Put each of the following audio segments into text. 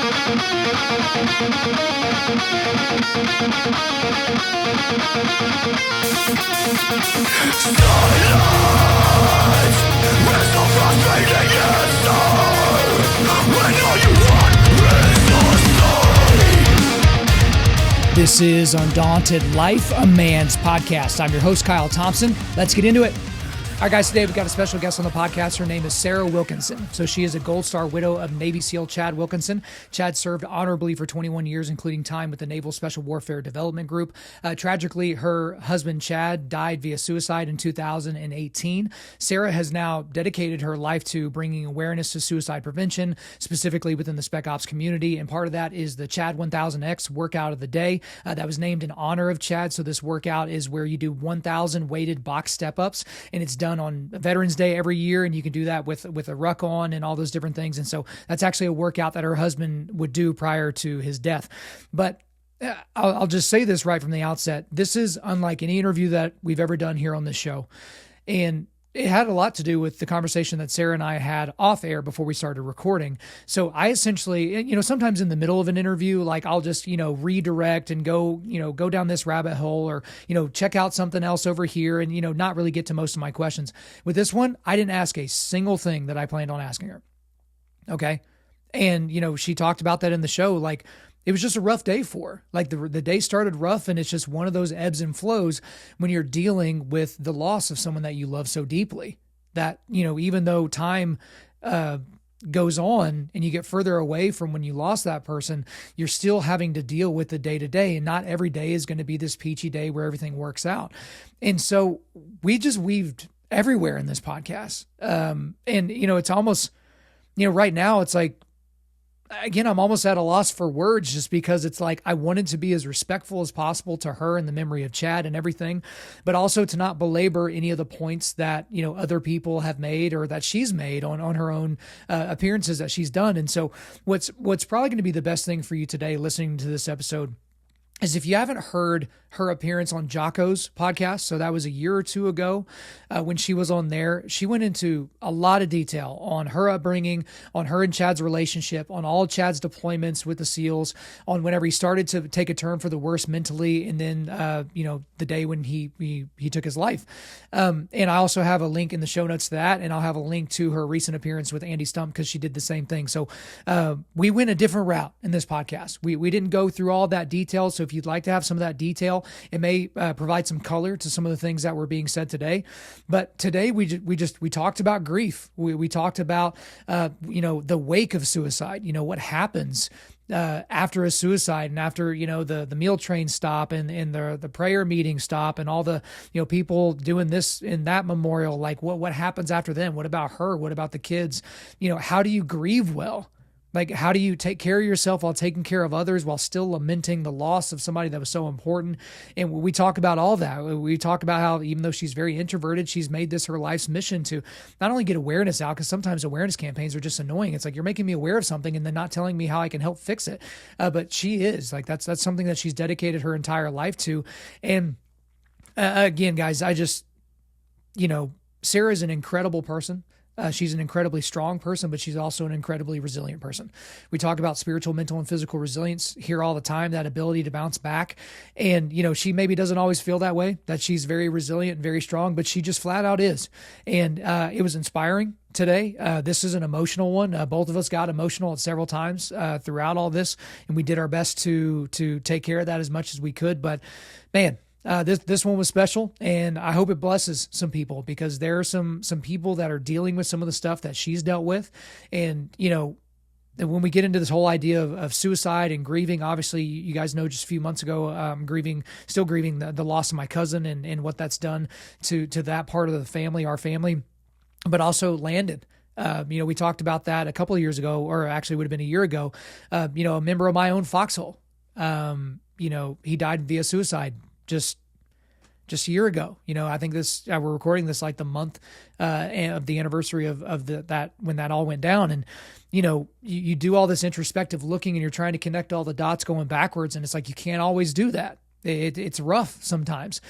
This is Undaunted.Life, a man's podcast. I'm your host, Kyle Thompson. Let's get into it. All right, guys, today we've got a special guest on the podcast. Her name is Sara Wilkinson. So she is a Gold Star widow of Navy SEAL Chad Wilkinson. Chad served honorably for 21 years, including time with the Naval Special Warfare Development Group. Tragically, her husband, Chad, died via suicide in 2018. Sara has now dedicated her life to bringing awareness to suicide prevention, specifically within the spec ops community. And part of that is the Chad 1000X workout of the day that was named in honor of Chad. So this workout is where you do 1,000 weighted box step-ups, and it's done on Veterans Day every year, and you can do that with a ruck on and all those different things. And so that's actually a workout that her husband would do prior to his death. But I'll just say this right from the outset. This is unlike any interview that we've ever done here on this show. And it had a lot to do with the conversation that Sara and I had off air before we started recording. So I essentially, sometimes in the middle of an interview, like I'll just, redirect and go down this rabbit hole or, check out something else over here and, not really get to most of my questions. With this one, I didn't ask a single thing that I planned on asking her. Okay. And, she talked about that in the show, like, it was just a rough day for her. Like the day started rough, and it's just one of those ebbs and flows when you're dealing with the loss of someone that you love so deeply that, even though time goes on and you get further away from when you lost that person, you're still having to deal with the day to day. And not every day is going to be this peachy day where everything works out. And so we just weaved everywhere in this podcast. And, it's almost, right now it's like, again, I'm almost at a loss for words just because it's like I wanted to be as respectful as possible to her and the memory of Chad and everything, but also to not belabor any of the points that, other people have made or that she's made on her own appearances that she's done. And so what's probably going to be the best thing for you today listening to this episode is if you haven't heard her appearance on Jocko's podcast, so that was a year or two ago when she was on there, she went into a lot of detail on her upbringing, on her and Chad's relationship, on all Chad's deployments with the SEALs, on whenever he started to take a turn for the worse mentally, and then, the day when he took his life. And I also have a link in the show notes to that, and I'll have a link to her recent appearance with Andy Stump because she did the same thing. So we went a different route in this podcast. We didn't go through all that detail, so if you'd like to have some of that detail, it may provide some color to some of the things that were being said today. But today we talked about grief. We talked about, the wake of suicide, what happens after a suicide and after, the meal train stop and the prayer meeting stop and all the, people doing this in that memorial, like what happens after them? What about her? What about the kids? How do you grieve well? Like, how do you take care of yourself while taking care of others while still lamenting the loss of somebody that was so important? And we talk about all that. We talk about how even though she's very introverted, she's made this her life's mission to not only get awareness out, because sometimes awareness campaigns are just annoying. It's like, you're making me aware of something and then not telling me how I can help fix it. But she is like, that's something that she's dedicated her entire life to. And again, guys, Sara is an incredible person. She's an incredibly strong person, but she's also an incredibly resilient person. We talk about spiritual, mental, and physical resilience here all the time, that ability to bounce back. And, she maybe doesn't always feel that way, that she's very resilient and very strong, but she just flat out is. And it was inspiring today. This is an emotional one. Both of us got emotional at several times throughout all this, and we did our best to take care of that as much as we could. But man, this one was special, and I hope it blesses some people, because there are some people that are dealing with some of the stuff that she's dealt with. And, when we get into this whole idea of suicide and grieving, obviously you guys know just a few months ago, still grieving the loss of my cousin and what that's done to that part of the family, our family, but also Landon. We talked about that a couple of years ago, or actually would have been a year ago. A member of my own foxhole, he died via suicide just a year ago. I think we're recording this like the month of the anniversary of that when that all went down. And you do all this introspective looking, and you're trying to connect all the dots going backwards, and it's like you can't always do that. It's rough sometimes.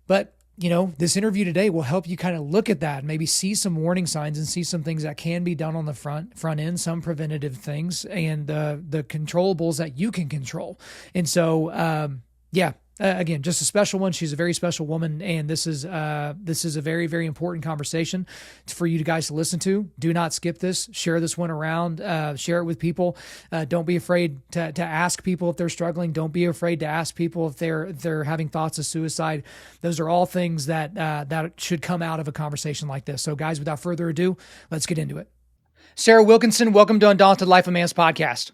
But this interview today will help you kind of look at that, maybe see some warning signs and see some things that can be done on the front end, some preventative things, and the controllables that you can control. And so, yeah, again, just a special one. She's a very special woman, and this is a very, very important conversation for you guys to listen to. Do not skip this. Share this one around. Share it with people. Don't be afraid to ask people if they're struggling. Don't be afraid to ask people if they're having thoughts of suicide. Those are all things that should come out of a conversation like this. So, guys, without further ado, let's get into it. Sara Wilkinson, welcome to Undaunted.Life, a Man's podcast.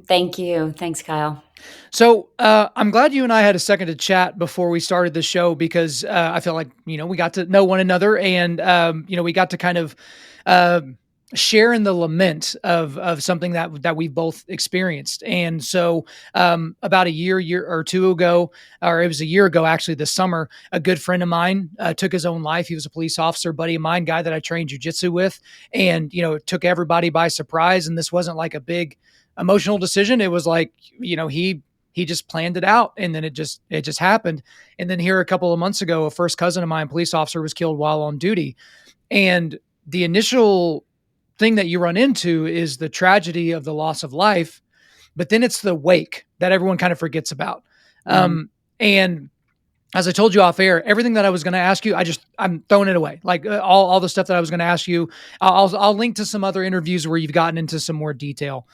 Thank you. Thanks, Kyle. So I'm glad you and I had a second to chat before we started the show, because I feel like, we got to know one another, and, we got to kind of share in the lament of something that we've both experienced. And so about a year or two ago, or it was a year ago, actually, this summer, a good friend of mine took his own life. He was a police officer, buddy of mine, guy that I trained jujitsu with, and, it took everybody by surprise. And this wasn't like a big emotional decision. It was like, he just planned it out, and then it just happened. And then here a couple of months ago, a first cousin of mine, police officer, was killed while on duty. And the initial thing that you run into is the tragedy of the loss of life, but then it's the wake that everyone kind of forgets about. And as I told you off air, everything that I was going to ask you, I'm throwing it away. Like all the stuff that I was going to ask you, I'll link to some other interviews where you've gotten into some more detail.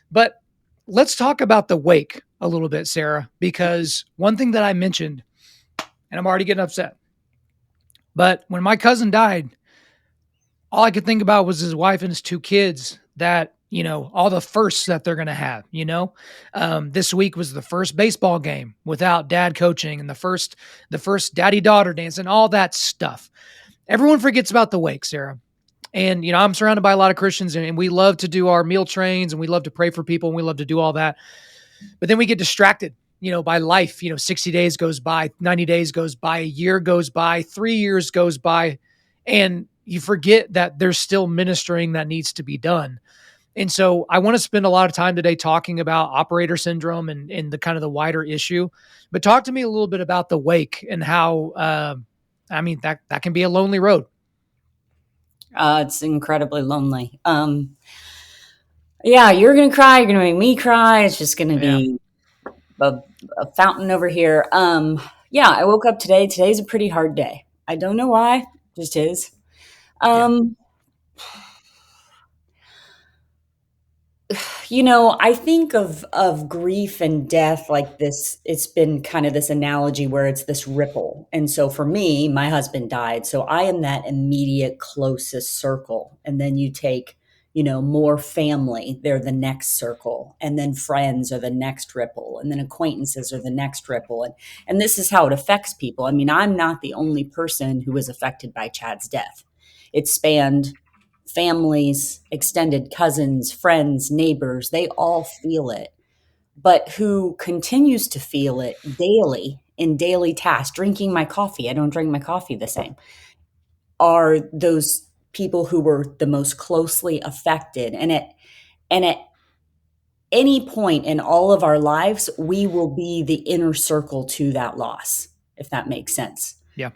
But let's talk about the wake a little bit, Sara, because one thing that I mentioned, and I'm already getting upset, but when my cousin died, all I could think about was his wife and his two kids, that, all the firsts that they're going to have, this week was the first baseball game without dad coaching, and the first daddy-daughter dance and all that stuff. Everyone forgets about the wake, Sara. And, I'm surrounded by a lot of Christians, and we love to do our meal trains, and we love to pray for people, and we love to do all that. But then we get distracted, by life. 60 days goes by, 90 days goes by, a year goes by, 3 years goes by, and you forget that there's still ministering that needs to be done. And so I want to spend a lot of time today talking about operator syndrome and the kind of the wider issue. But talk to me a little bit about the wake and how, that can be a lonely road. It's incredibly lonely. Yeah, you're going to cry. You're going to make me cry. It's just going to be a fountain over here. Yeah, I woke up today. Today's a pretty hard day. I don't know why. Just is. I think of grief and death like this. It's been kind of this analogy where it's this ripple. And so for me, my husband died. So I am that immediate closest circle. And then you take, more family, they're the next circle. And then friends are the next ripple. And then acquaintances are the next ripple. And this is how it affects people. I mean, I'm not the only person who was affected by Chad's death. It spanned families, extended cousins, friends, neighbors, they all feel it. But who continues to feel it daily in daily tasks, drinking my coffee, I don't drink my coffee the same, are those people who were the most closely affected. And at any point in all of our lives, we will be the inner circle to that loss, if that makes sense. Yeah.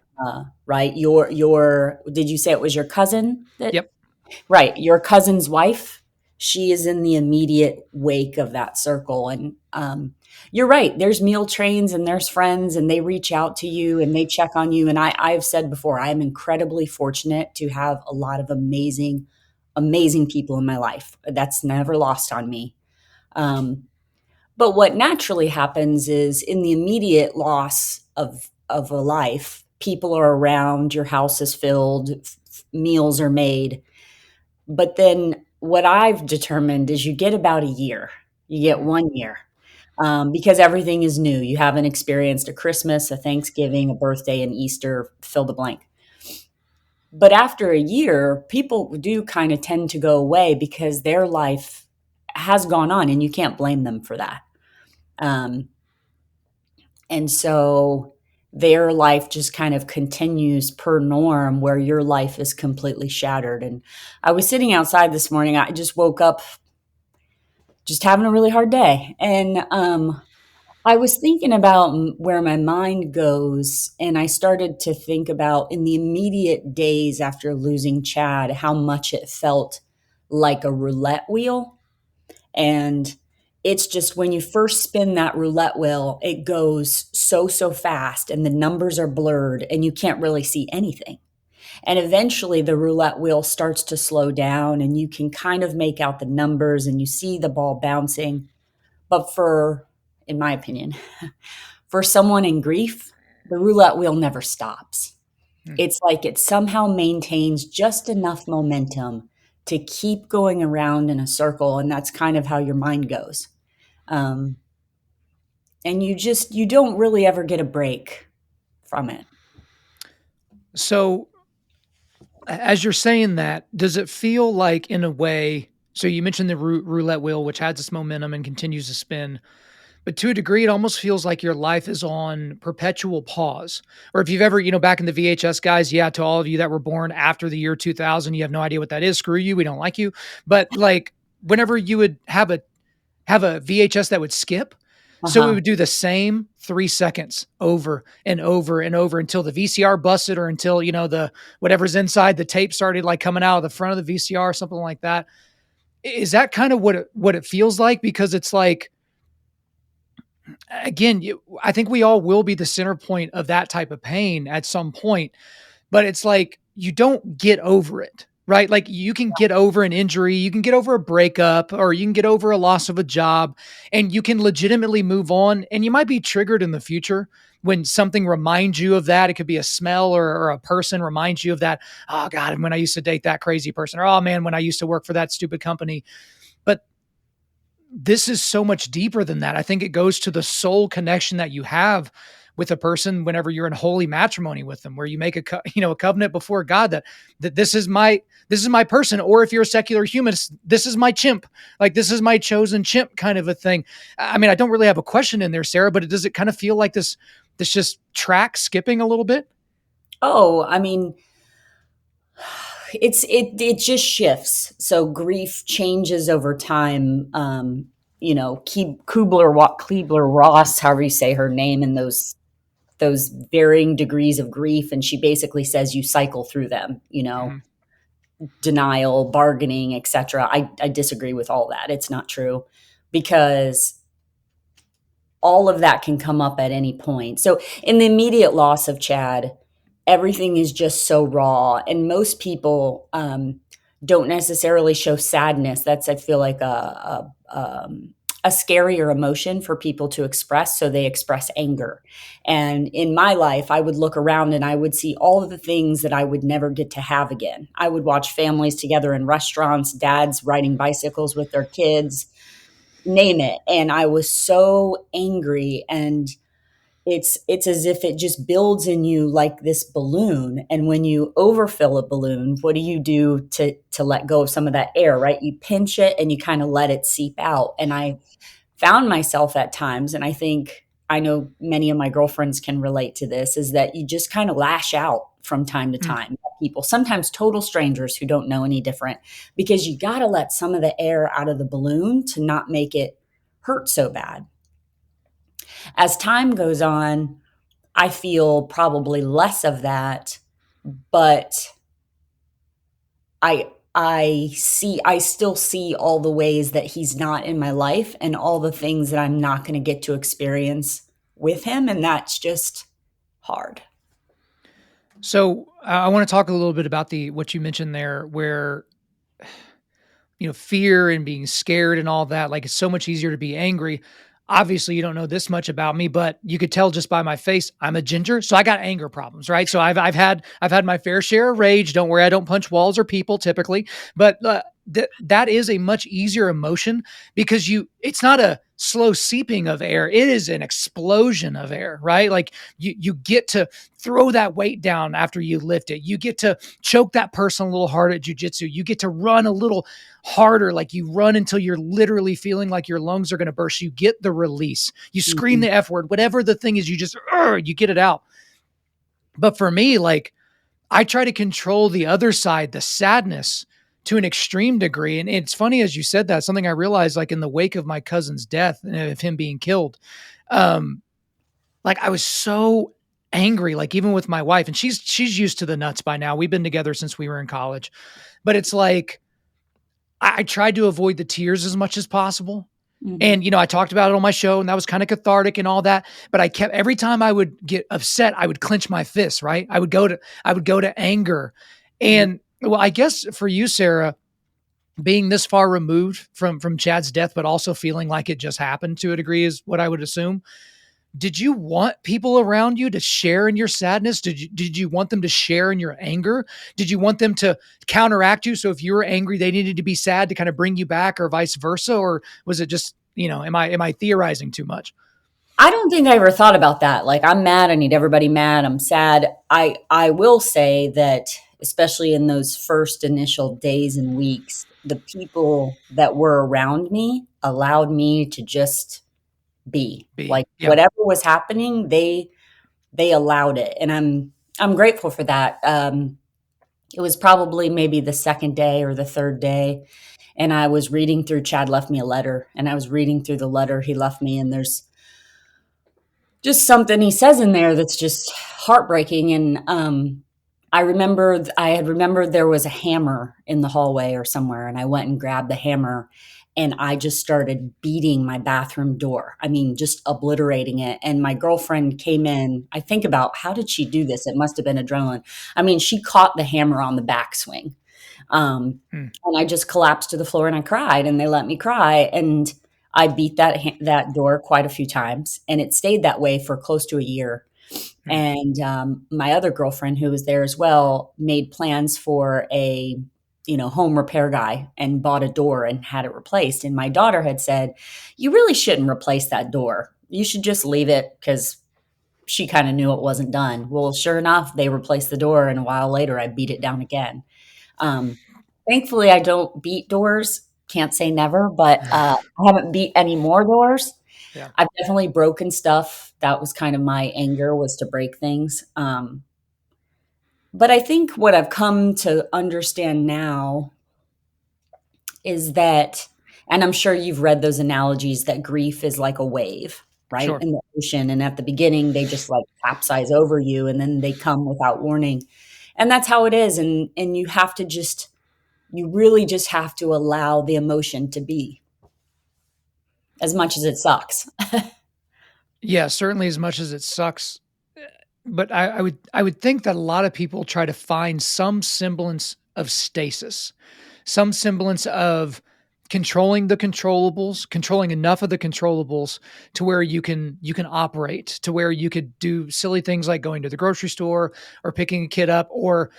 Right. Did you say it was your cousin? Yep. Right. Your cousin's wife, she is in the immediate wake of that circle. And you're right. There's meal trains and there's friends, and they reach out to you and they check on you. And I've said before, I'm incredibly fortunate to have a lot of amazing, amazing people in my life. That's never lost on me. But what naturally happens is in the immediate loss of a life, people are around, your house is filled, meals are made. But then what I've determined is you get about a year. You get 1 year because everything is new. You haven't experienced a Christmas, a Thanksgiving, a birthday, an Easter, fill the blank. But after a year, people do kind of tend to go away because their life has gone on, and you can't blame them for that. And so their life just kind of continues per norm, where your life is completely shattered. And I was sitting outside this morning. I just woke up just having a really hard day. And I was thinking about where my mind goes, and I started to think about in the immediate days after losing Chad, how much it felt like a roulette wheel. And it's just when you first spin that roulette wheel, it goes so, so fast, and the numbers are blurred, and you can't really see anything. And eventually, the roulette wheel starts to slow down, and you can kind of make out the numbers and you see the ball bouncing. But in my opinion, for someone in grief, the roulette wheel never stops. It's like it somehow maintains just enough momentum to keep going around in a circle, and that's kind of how your mind goes. Um, and you don't really ever get a break from it. So as you're saying that, does it feel like in a way, so you mentioned the roulette wheel, which has its momentum and continues to spin, but to a degree, it almost feels like your life is on perpetual pause. Or if you've ever, back in the VHS guys, yeah, to all of you that were born after the year 2000, you have no idea what that is. Screw you. We don't like you. But like whenever you would have a VHS that would skip, so it Uh-huh. would do the same 3 seconds over and over and over until the VCR busted, or until, the whatever's inside the tape started like coming out of the front of the VCR or something like that. Is that kind of what it feels like? Because it's like, again, I think we all will be the center point of that type of pain at some point, but it's like you don't get over it, right? Like you can get over an injury, you can get over a breakup, or you can get over a loss of a job, and you can legitimately move on. And you might be triggered in the future when something reminds you of that. It could be a smell, or a person reminds you of that. Oh God, when I used to date that crazy person, or oh man, when I used to work for that stupid company. But this is so much deeper than that. I think it goes to the soul connection that you have with a person whenever you're in holy matrimony with them, where you make a covenant before God that this is my person. Or if you're a secular humanist, this is my chimp, like this is my chosen chimp kind of a thing. I mean, I don't really have a question in there, Sarah, but does it kind of feel like this just track skipping a little bit? Oh, I mean, it just shifts. So grief changes over time. Kubler Ross, however you say her name, and those varying degrees of grief, and she basically says you cycle through them. Mhm. Denial, bargaining, etc. I disagree with all that. It's not true, because all of that can come up at any point. So in the immediate loss of Chad, everything is just so raw, and most people don't necessarily show sadness. That's, I feel like, a scarier emotion for people to express, so they express anger. And in my life, I would look around and I would see all of the things that I would never get to have again. I would watch families together in restaurants, dads riding bicycles with their kids, name it. And I was so angry, and it's as if it just builds in you like this balloon. And when you overfill a balloon, what do you do to let go of some of that air, right? You pinch it and you kind of let it seep out. And I found myself at times, and I know many of my girlfriends can relate to this, is that you just kind of lash out from time to Mm. time at people, sometimes total strangers who don't know any different, because you got to let some of the air out of the balloon to not make it hurt so bad. As time goes on, I feel probably less of that, but I still see all the ways that he's not in my life, and all the things that I'm not going to get to experience with him, and that's just hard. So I want to talk a little bit about what you mentioned there, where fear and being scared and all that. Like it's so much easier to be angry. Obviously, you don't know this much about me, but you could tell just by my face, I'm a ginger. So I got anger problems, right? So I've had my fair share of rage. Don't worry, I don't punch walls or people typically, but that is a much easier emotion, because it's not a slow seeping of air. It is an explosion of air, right? Like you get to throw that weight down after you lift it. You get to choke that person a little hard at jujitsu. You get to run a little harder, like you run until you're literally feeling like your lungs are going to burst. You get the release. You scream Mhm. the F word, whatever the thing is, you get it out. But for me, like I try to control the other side, the sadness, to an extreme degree. And it's funny, as you said that, something I realized, like in the wake of my cousin's death and of him being killed, um, like I was so angry, like even with my wife, and she's used to the nuts by now. We've been together since we were in college, but it's like I tried to avoid the tears as much as possible. Mhm. And, I talked about it on my show, and that was kind of cathartic and all that. But I kept, every time I would get upset, I would clench my fists, right? I would go to anger. Mhm. And well, I guess for you, Sarah, being this far removed from Chad's death, but also feeling like it just happened to a degree is what I would assume. Did you want people around you to share in your sadness? Did you want them to share in your anger? Did you want them to counteract you? So if you were angry, they needed to be sad to kind of bring you back, or vice versa? Or was it just, am I theorizing too much? I don't think I ever thought about that. Like, I'm mad, I need everybody mad, I'm sad. I will say that, especially in those first initial days and weeks, the people that were around me allowed me to just be. Be, Like, yeah, whatever was happening, they allowed it, and I'm grateful for that. It was probably maybe the second day or the third day, and I was reading through, Chad left me a letter, and I was reading through the letter he left me, and there's just something he says in there that's just heartbreaking. And I had remembered there was a hammer in the hallway or somewhere, and I went and grabbed the hammer, and I just started beating my bathroom door. I mean, just obliterating it. And my girlfriend came in. I think about, how did she do this? It must have been adrenaline. I mean, she caught the hammer on the backswing. mm, And I just collapsed to the floor and I cried, and they let me cry. And I beat that door quite a few times, and it stayed that way for close to a year. mm. And my other girlfriend, who was there as well, made plans for a home repair guy and bought a door and had it replaced. And my daughter had said, "You really shouldn't replace that door. You should just leave it," because she kind of knew it wasn't done. Well, sure enough, they replaced the door, and a while later, I beat it down again. Um, Thankfully, I don't beat doors. Can't say never, but I haven't beat any more doors. Yeah. I've definitely broken stuff. That was kind of my anger, was to break things. But I think what I've come to understand now is that, and I'm sure you've read those analogies, that grief is like a wave, right? Sure. In the ocean. And at the beginning, they just like capsize over you, and then they come without warning. And that's how it is. And you really just have to allow the emotion to be, as much as it sucks. Yeah, certainly as much as it sucks. But I would think that a lot of people try to find some semblance of stasis, some semblance of controlling the controllables, controlling enough of the controllables to where you can operate, to where you could do silly things like going to the grocery store or picking a kid up, or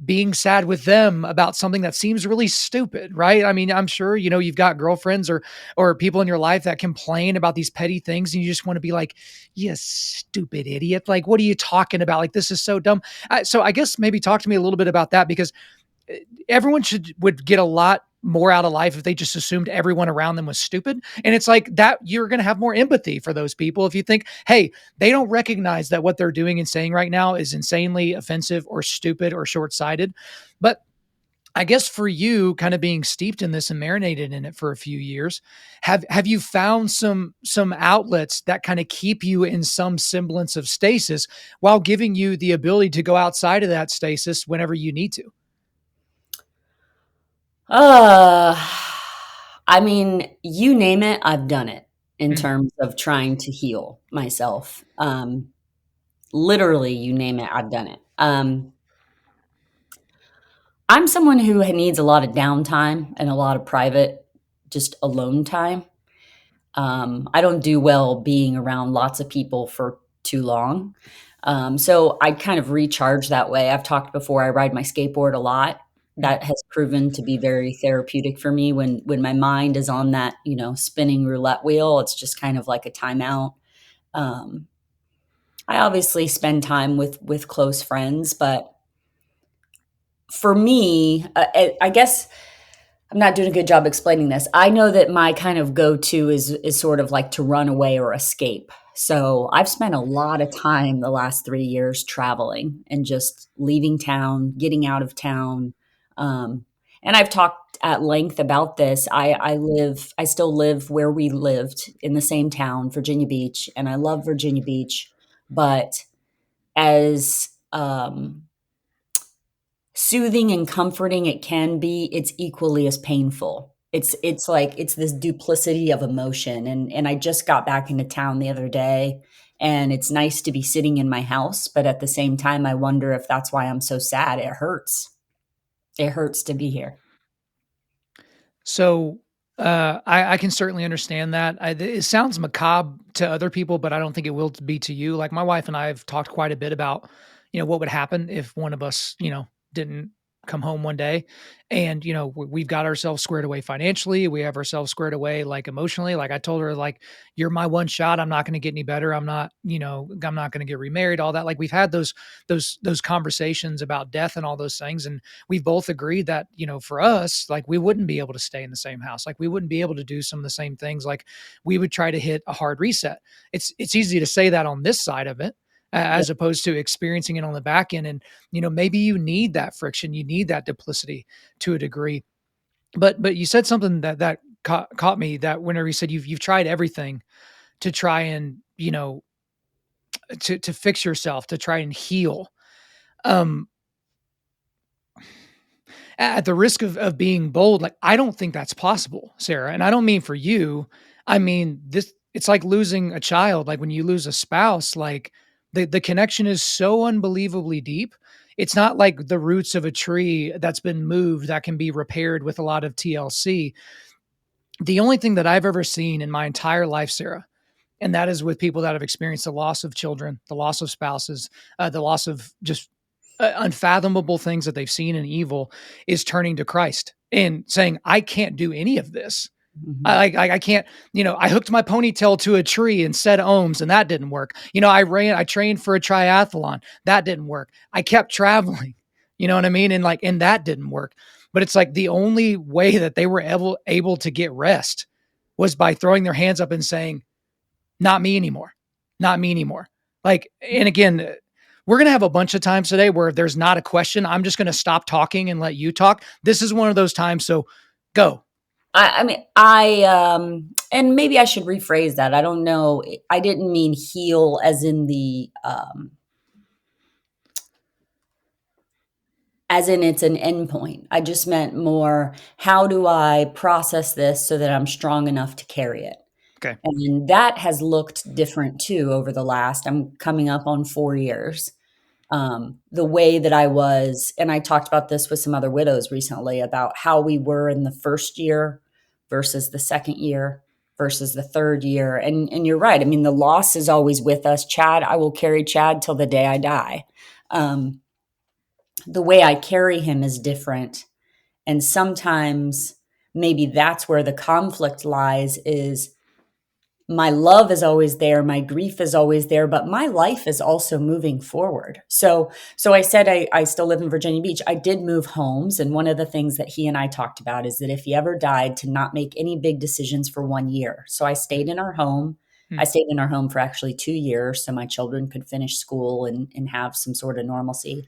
being sad with them about something that seems really stupid, right? I mean, I'm sure you've got girlfriends or people in your life that complain about these petty things, and you just want to be like, you stupid idiot, like what are you talking about, like this is so dumb. So I guess maybe talk to me a little bit about that, because everyone would get a lot more out of life if they just assumed everyone around them was stupid. And it's like that, you're going to have more empathy for those people if you think, hey, they don't recognize that what they're doing and saying right now is insanely offensive or stupid or short-sighted. But I guess for you, kind of being steeped in this and marinated in it for a few years, have you found some outlets that kind of keep you in some semblance of stasis while giving you the ability to go outside of that stasis whenever you need to? Uh, I mean, you name it, I've done it in Mm, terms of trying to heal myself. Literally, you name it, I've done it. I'm someone who needs a lot of downtime and a lot of private, just alone time. I don't do well being around lots of people for too long. So I kind of recharge that way. I've talked before, I ride my skateboard a lot. mm. That has proven to be very therapeutic for me when my mind is on that, spinning roulette wheel. It's just kind of like a timeout. Um, I obviously spend time with close friends, but for me, I guess I'm not doing a good job explaining this. I know that my kind of go-to is sort of like to run away or escape. So I've spent a lot of time the last 3 years traveling and just leaving town, getting out of town. Um, and I've talked at length about this. I still live where we lived in the same town, Virginia Beach, and I love Virginia Beach, but as soothing and comforting it can be, it's equally as painful. It's like it's this duplicity of emotion, and I just got back into town the other day, and it's nice to be sitting in my house, but at the same time I wonder if that's why I'm so sad. It hurts. It hurts to be here. So, I can certainly understand that. It sounds macabre to other people, but I don't think it will be to you. Like my wife and I have talked quite a bit about, what would happen if one of us, didn't come home one day, and we've got ourselves squared away financially. We have ourselves squared away like emotionally. Like I told her, like you're my one shot. I'm not going to get any better. I'm not going to get remarried. All that. Like we've had those conversations about death and all those things, and we've both agreed that, for us, like we wouldn't be able to stay in the same house. Like we wouldn't be able to do some of the same things. Like we would try to hit a hard reset. It's easy to say that on this side of it, Yeah. as opposed to experiencing it on the back end. And, maybe you need that friction, you need that duplicity to a degree. But you said something that caught me, that whenever you said you've tried everything to try and, to fix yourself, to try and heal. Um, at the risk of being bold, like I don't think that's possible, Sarah. And I don't mean for you. I mean this. It's like losing a child. Like when you lose a spouse, like the connection is so unbelievably deep. It's not like the roots of a tree that's been moved that can be repaired with a lot of TLC. The only thing that I've ever seen in my entire life, Sarah, and that is with people that have experienced the loss of children, the loss of spouses, the loss of just unfathomable things that they've seen in evil, is turning to Christ and saying, I can't do any of this. Mhm. I can't, I hooked my ponytail to a tree and said ohms and that didn't work. I trained for a triathlon. That didn't work. I kept traveling, you know what I mean? And that didn't work. But it's like the only way that they were able to get rest was by throwing their hands up and saying, not me anymore. Not me anymore. Like, and again, we're going to have a bunch of times today where if there's not a question, I'm just going to stop talking and let you talk. This is one of those times. So go. I mean, and maybe I should rephrase that. I don't know. I didn't mean heal as in as in it's an endpoint. I just meant more, how do I process this so that I'm strong enough to carry it? Okay. And that has looked different too over the last, I'm coming up on 4 years. The way that I was, and I talked about this with some other widows recently about how we were in the first year versus the second year versus the third year. And you're right. I mean, the loss is always with us. Chad, I will carry Chad till the day I die. Um, the way I carry him is different. And sometimes maybe that's where the conflict lies, is my love is always there, my grief is always there, but my life is also moving forward. So I said I still live in Virginia Beach. I did move homes, and one of the things that he and I talked about is that if he ever died, to not make any big decisions for 1 year. So I stayed in our home. Hmm. I stayed in our home for actually 2 years so my children could finish school and have some sort of normalcy.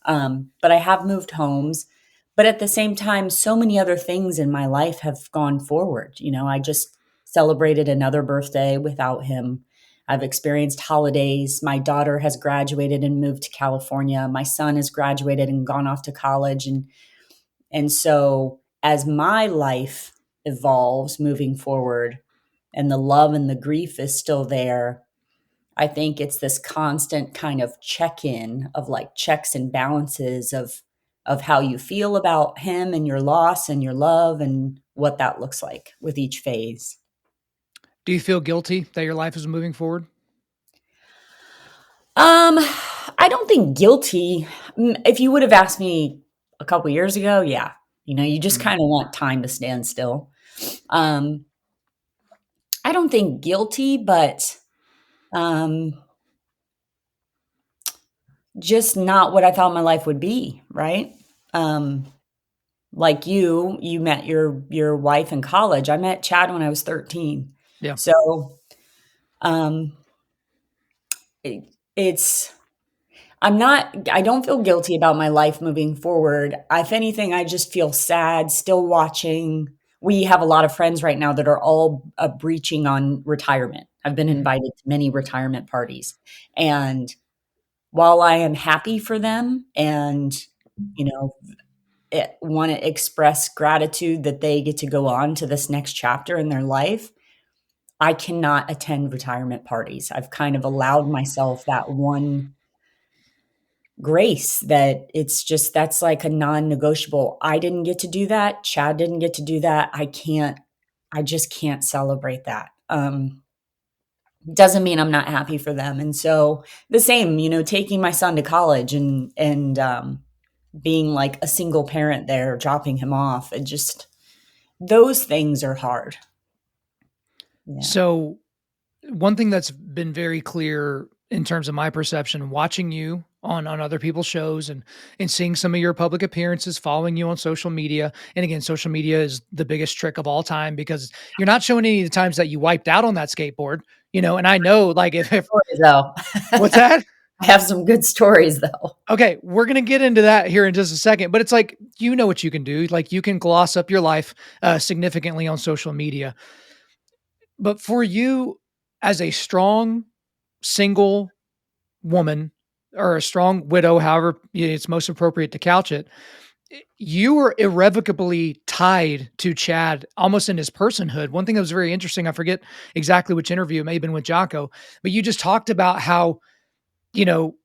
But I have moved homes. But at the same time, so many other things in my life have gone forward. I just celebrated another birthday without him. I've experienced holidays. My daughter has graduated and moved to California. My son has graduated and gone off to college. And so as my life evolves moving forward and the love and the grief is still there, I think it's this constant kind of check-in of like checks and balances of how you feel about him and your loss and your love and what that looks like with each phase. Do you feel guilty that your life is moving forward? Um, I don't think guilty. If you would have asked me a couple years ago, yeah. You just Mm. kind of want time to stand still. Um, I don't think guilty, but um, just not what I thought my life would be, right? Um, like you met your wife in college. I met Chad when I was 13. Yeah. So um, it, it's I don't feel guilty about my life moving forward. If anything, I just feel sad still watching. We have a lot of friends right now that are all breaching on retirement. I've been Mhm. invited to many retirement parties. And while I am happy for them and, you know, want to express gratitude that they get to go on to this next chapter in their life, I cannot attend retirement parties. I've kind of allowed myself that one grace that it's just that's like a non-negotiable. I didn't get to do that. Chad didn't get to do that. I just can't celebrate that. Doesn't mean I'm not happy for them. And so the same, taking my son to college and being like a single parent there, dropping him off, and just those things are hard. Yeah. So one thing that's been very clear in terms of my perception, watching you on other people's shows and seeing some of your public appearances, following you on social media. And again, social media is the biggest trick of all time because you're not showing any of the times that you wiped out on that skateboard, and I know like if Stories, though. what's that? I have some good stories though. Okay, we're gonna get into that here in just a second, but it's like you know what you can do. Like you can gloss up your life significantly on social media. But for you as a strong single woman or a strong widow, however it's most appropriate to couch it, you were irrevocably tied to Chad almost in his personhood. One thing that was very interesting, I forget exactly which interview, it may have been with Jocko, but you just talked about how, you know,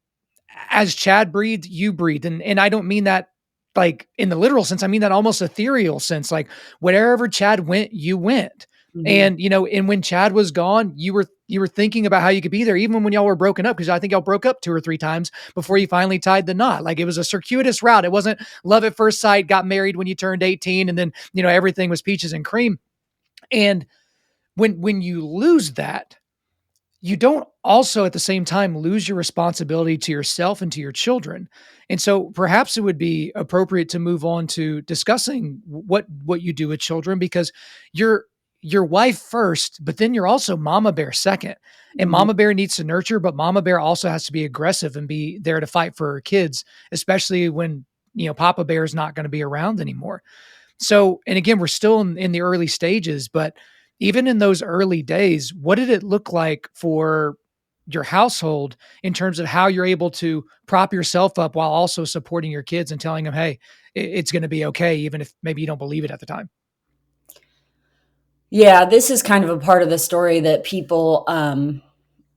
as Chad breathed, you breathed. And I don't mean that like in the literal sense. I mean that almost ethereal sense. Like wherever Chad went, you went. Mhm. And when Chad was gone, you were thinking about how you could be there, even when y'all were broken up, because I think y'all broke up 2 or 3 times before you finally tied the knot. Like it was a circuitous route. It wasn't love at first sight, got married when you turned 18, and then everything was peaches and cream. And when you lose that, you don't also at the same time lose your responsibility to yourself and to your children. And so perhaps it would be appropriate to move on to discussing what you do with children, because you're your wife first, but then you're also mama bear second. And Mhm. mama bear needs to nurture, but mama bear also has to be aggressive and be there to fight for her kids, especially when papa bear is not going to be around anymore. So, and again, we're still in the early stages, but even in those early days, what did it look like for your household in terms of how you're able to prop yourself up while also supporting your kids and telling them, hey, it's going to be okay, even if maybe you don't believe it at the time? Yeah, this is kind of a part of the story that people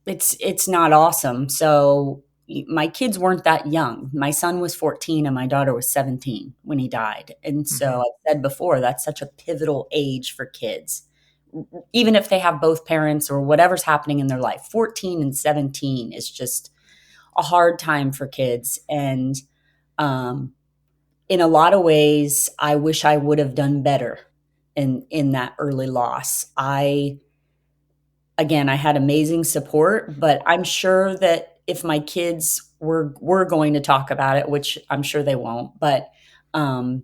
it's not awesome. So my kids weren't that young. My son was 14 and my daughter was 17 when he died. And Hmm. so I said before, that's such a pivotal age for kids. Even if they have both parents or whatever's happening in their life, 14 and 17 is just a hard time for kids. And um, in a lot of ways, I wish I would have done better in that early loss. I had amazing support, but I'm sure that if my kids were going to talk about it, which I'm sure they won't, but um,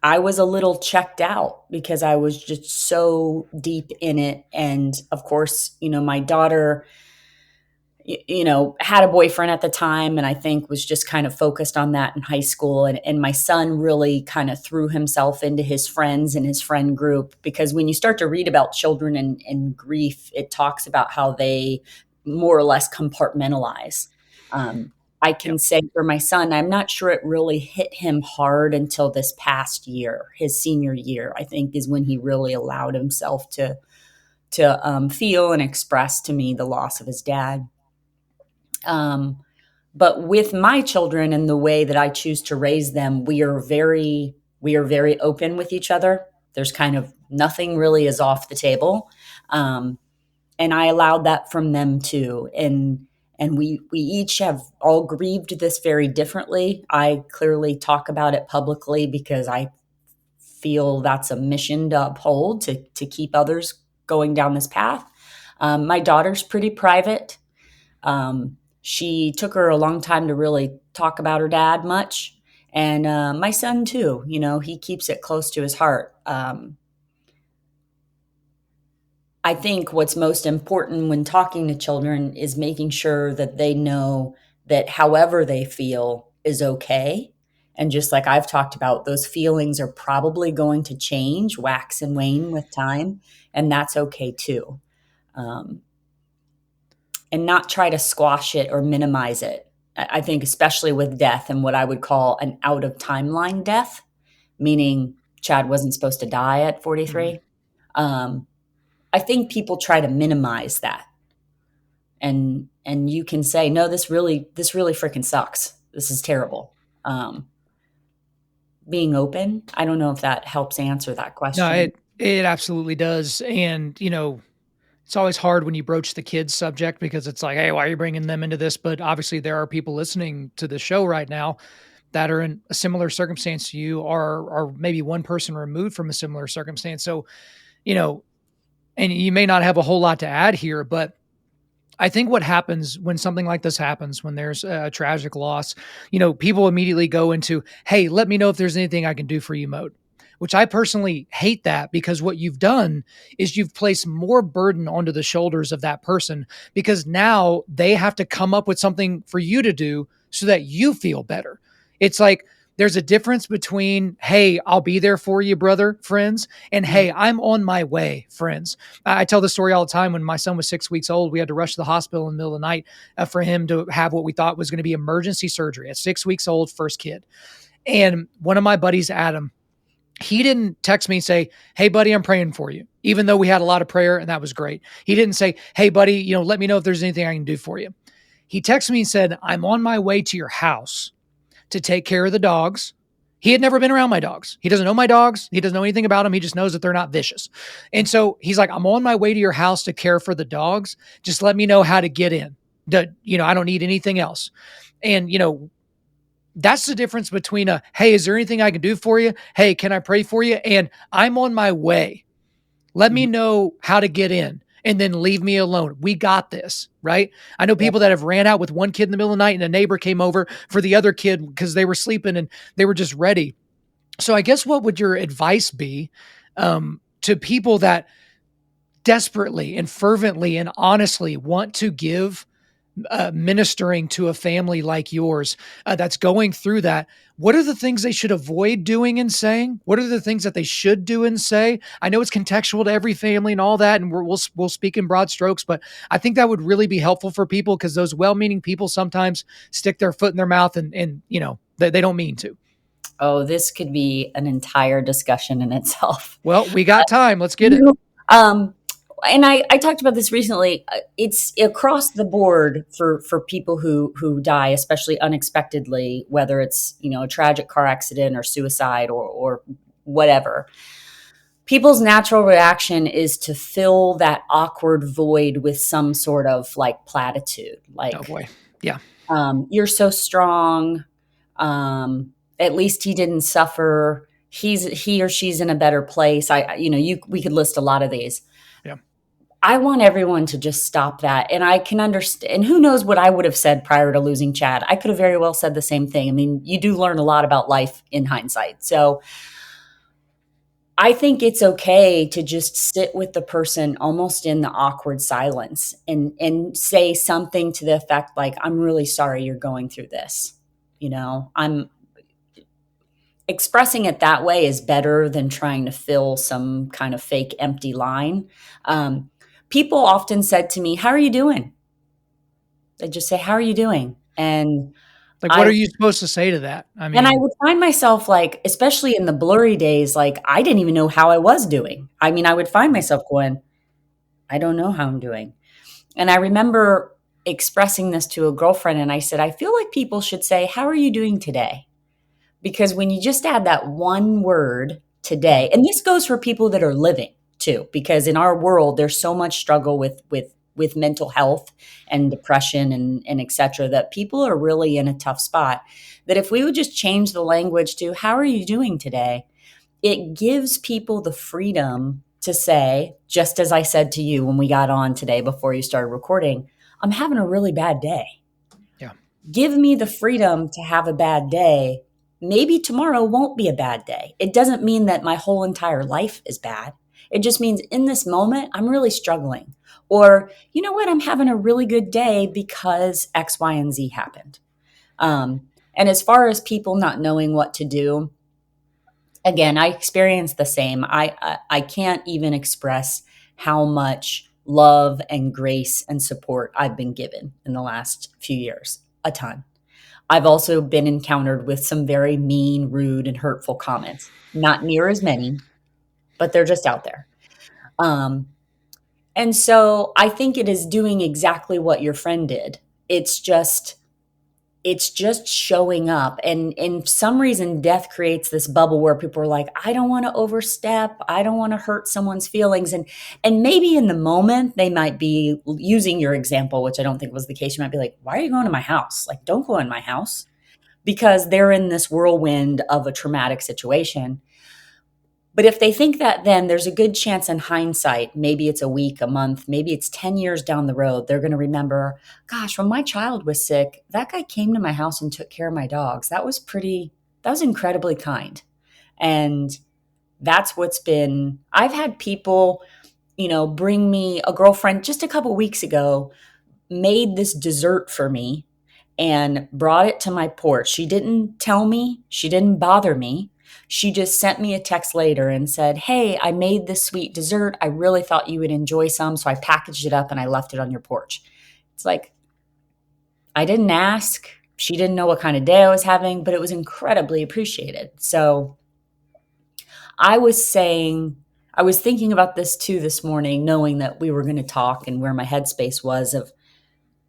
I was a little checked out because I was just so deep in it. And of course, my daughter had a boyfriend at the time, and I think was just kind of focused on that in high school. And my son really kind of threw himself into his friends and his friend group, because when you start to read about children and grief, it talks about how they more or less compartmentalize. Um, I Yep. can say for my son, I'm not sure it really hit him hard until this past year, his senior year, I think is when he really allowed himself to feel and express to me the loss of his dad. Um, but with my children and the way that I choose to raise them, we are very open with each other. There's kind of nothing really is off the table. Um, and I allowed that from them too. And we each have all grieved this very differently. I clearly talk about it publicly because I feel that's a mission to uphold, to keep others going down this path. My daughter's pretty private. She took her a long time to really talk about her dad much. And my son, too, he keeps it close to his heart. I think what's most important when talking to children is making sure that they know that however they feel is okay. And just like I've talked about, those feelings are probably going to change, wax and wane with time, and that's okay too. Um, and not try to squash it or minimize it. I think, especially with death and what I would call an out of timeline death, meaning Chad wasn't supposed to die at 43. Um, I think people try to minimize that, and you can say, no, this really freaking sucks. This is terrible. Being open. I don't know if that helps answer that No, question. it absolutely does. And, it's always hard when you broach the kids subject because it's like, hey, why are you bringing them into this? But obviously there are people listening to the show right now that are in a similar circumstance to you, or maybe one person removed from a similar circumstance. So, you know, and you may not have a whole lot to add here, but I think what happens when something like this happens, when there's a tragic loss, people immediately go into, hey, let me know if there's anything I can do for you mode, which I personally hate that, because what you've done is you've placed more burden onto the shoulders of that person, because now they have to come up with something for you to do so that you feel better. It's like, there's a difference between, hey, I'll be there for you, brother, friends, and hey, I'm on my way, friends. I tell this story all the time. When my son was 6 weeks old, we had to rush to the hospital in the middle of the night for him to have what we thought was going to be emergency surgery at 6 weeks old, first kid. And one of my buddies, Adam, he didn't text me and say, hey, buddy, I'm praying for you, even though we had a lot of prayer and that was great. He didn't say, hey, buddy, let me know if there's anything I can do for you. He texted me and said, I'm on my way to your house to take care of the dogs. He had never been around my dogs. He doesn't know my dogs. He doesn't know anything about them. He just knows that they're not vicious. And so he's like, I'm on my way to your house to care for the dogs. Just let me know how to get in. I don't need anything else. And, that's the difference between hey, is there anything I can do for you? Hey, can I pray for you? And I'm on my way. Let me know how to get in, and then leave me alone. We got this, right? I know people that have ran out with one kid in the middle of the night, and a neighbor came over for the other kid because they were sleeping and they were just ready. So I guess what would your advice be to people that desperately and fervently and honestly want to give ministering to a family like yours that's going through that? What are the things they should avoid doing and saying? What are the things that they should do and say? I know it's contextual to every family and all that, and we'll speak in broad strokes, but I think that would really be helpful for people, because those well-meaning people sometimes stick their foot in their mouth and they don't mean to. Oh, this could be an entire discussion in itself. Well, we got time. Let's get it. And I talked about this recently. It's across the board for people who die, especially unexpectedly, whether it's, a tragic car accident or suicide or whatever. People's natural reaction is to fill that awkward void with some sort of like platitude. Like, oh boy. Yeah. You're so strong. At least he didn't suffer. He or she's in a better place. We could list a lot of these. Yeah. I want everyone to just stop that. And I can understand, and who knows what I would have said prior to losing Chad. I could have very well said the same thing. I mean, you do learn a lot about life in hindsight. So I think it's okay to just sit with the person almost in the awkward silence and say something to the effect like, I'm really sorry you're going through this. I'm expressing it that way is better than trying to fill some kind of fake empty line. People often said to me, how are you doing? They just say, how are you doing? And like, what are you supposed to say to that? I mean, and I would find myself like, especially in the blurry days, like I didn't even know how I was doing. I mean, I would find myself going, I don't know how I'm doing. And I remember expressing this to a girlfriend, and I said, I feel like people should say, how are you doing today? Because when you just add that one word, today, and this goes for people that are living too, because in our world, there's so much struggle with mental health and depression and et cetera, that people are really in a tough spot. That if we would just change the language to, how are you doing today? It gives people the freedom to say, just as I said to you when we got on today before you started recording, I'm having a really bad day. Yeah. Give me the freedom to have a bad day. Maybe tomorrow won't be a bad day. It doesn't mean that my whole entire life is bad. It just means in this moment, I'm really struggling. Or, you know what, I'm having a really good day because X, Y, and Z happened. And as far as people not knowing what to do, again, I experienced the same. I can't even express how much love and grace and support I've been given in the last few years. A ton. I've also been encountered with some very mean, rude, and hurtful comments. Not near as many, but they're just out there. Um, and so I think it is doing exactly what your friend did. It's just it's just showing up. And in some reason, death creates this bubble where people are like, I don't want to overstep. I don't want to hurt someone's feelings. And maybe in the moment they might be using your example, which I don't think was the case. You might be like, why are you going to my house? Like, don't go in my house, because they're in this whirlwind of a traumatic situation. But if they think that, then there's a good chance in hindsight, maybe it's a week, a month, maybe it's 10 years down the road, they're going to remember, gosh, when my child was sick, that guy came to my house and took care of my dogs. That was incredibly kind. And that's what's been, I've had people, bring me, a girlfriend just a couple weeks ago made this dessert for me and brought it to my porch. She didn't tell me, she didn't bother me. She just sent me a text later and said, hey, I made this sweet dessert. I really thought you would enjoy some. So I packaged it up and I left it on your porch. It's like, I didn't ask. She didn't know what kind of day I was having, but it was incredibly appreciated. So I was thinking about this too this morning, knowing that we were going to talk and where my headspace was of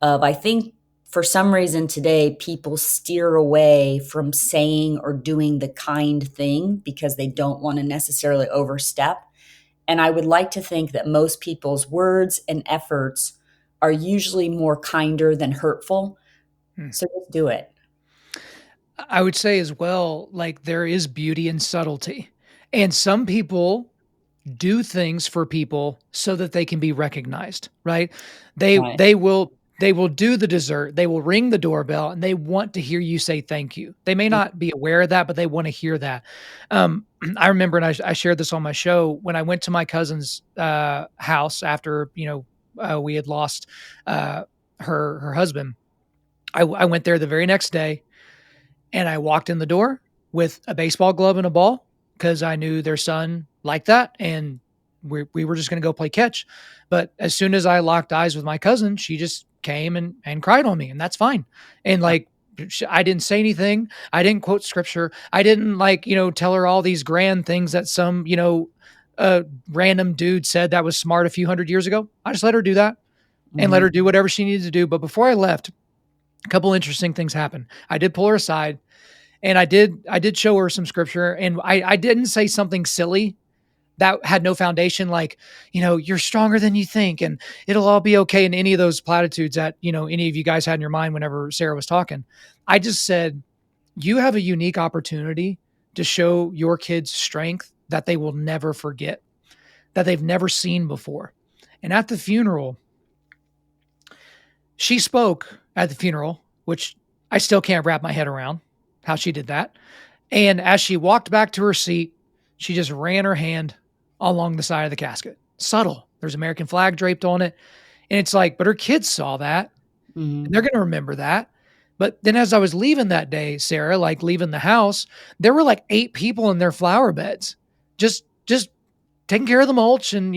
I think for some reason today, people steer away from saying or doing the kind thing because they don't want to necessarily overstep. And I would like to think that most people's words and efforts are usually more kinder than hurtful. So just do it. I would say as well, like there is beauty in subtlety. And some people do things for people so that they can be recognized, right? They Right. they will do the dessert, they will ring the doorbell, and they want to hear you say thank you. They may not be aware of that, but they want to hear that. I remember, and I shared this on my show, when I went to my cousin's house after we had lost her husband. I went there the very next day, and I walked in the door with a baseball glove and a ball because I knew their son liked that. And we were just going to go play catch. But as soon as I locked eyes with my cousin, she just came and cried on me. And that's fine. And like, I didn't say anything. I didn't quote scripture. I didn't tell her all these grand things that some, random dude said that was smart a few hundred years ago. I just let her do that and let her do whatever she needed to do. But before I left, a couple interesting things happened. I did pull her aside, and I did show her some scripture, and I didn't say something silly that had no foundation, like, you're stronger than you think and it'll all be okay, and any of those platitudes that, any of you guys had in your mind whenever Sarah was talking. I just said, you have a unique opportunity to show your kids strength that they will never forget, that they've never seen before. And at the funeral, she spoke at the funeral, which I still can't wrap my head around how she did that. And as she walked back to her seat, she just ran her hand along the side of the casket. Subtle. There's American flag draped on it. And it's like, but her kids saw that. And they're going to remember that. But then as I was leaving that day, Sarah, like leaving the house, there were like 8 people in their flower beds, just taking care of the mulch and,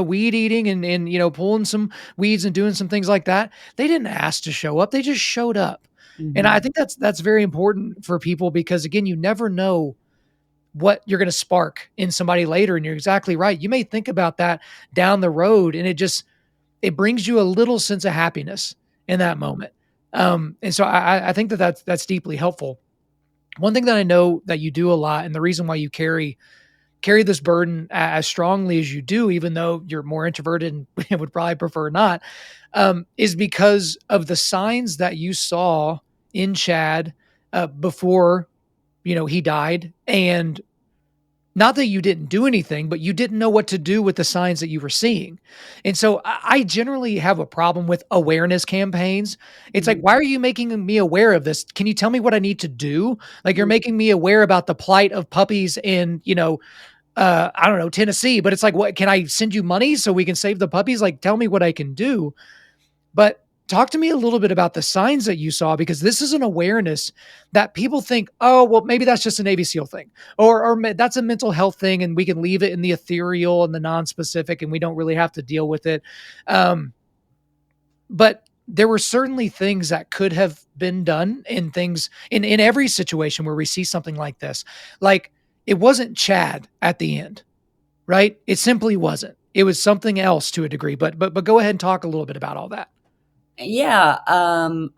weed eating and pulling some weeds and doing some things like that. They didn't ask to show up. They just showed up. And I think that's very important for people because, again, you never know what you're going to spark in somebody later. And you're exactly right. You may think about that down the road, and it brings you a little sense of happiness in that moment. And so I think that's deeply helpful. One thing that I know that you do a lot, and the reason why you carry this burden as strongly as you do, even though you're more introverted and would probably prefer not, is because of the signs that you saw in Chad before, he died. And not that you didn't do anything, but you didn't know what to do with the signs that you were seeing. And so I generally have a problem with awareness campaigns. It's like, why are you making me aware of this? Can you tell me what I need to do? Like, you're making me aware about the plight of puppies in, I don't know, Tennessee, but it's like, what, can I send you money so we can save the puppies? Like, tell me what I can do. But talk to me a little bit about the signs that you saw, because this is an awareness that people think, oh, well, maybe that's just a Navy SEAL thing, or that's a mental health thing, and we can leave it in the ethereal and the non-specific, and we don't really have to deal with it. But there were certainly things that could have been done, in things in every situation where we see something like this. Like, it wasn't Chad at the end, right? It simply wasn't. It was something else to a degree. But go ahead and talk a little bit about all that. Yeah.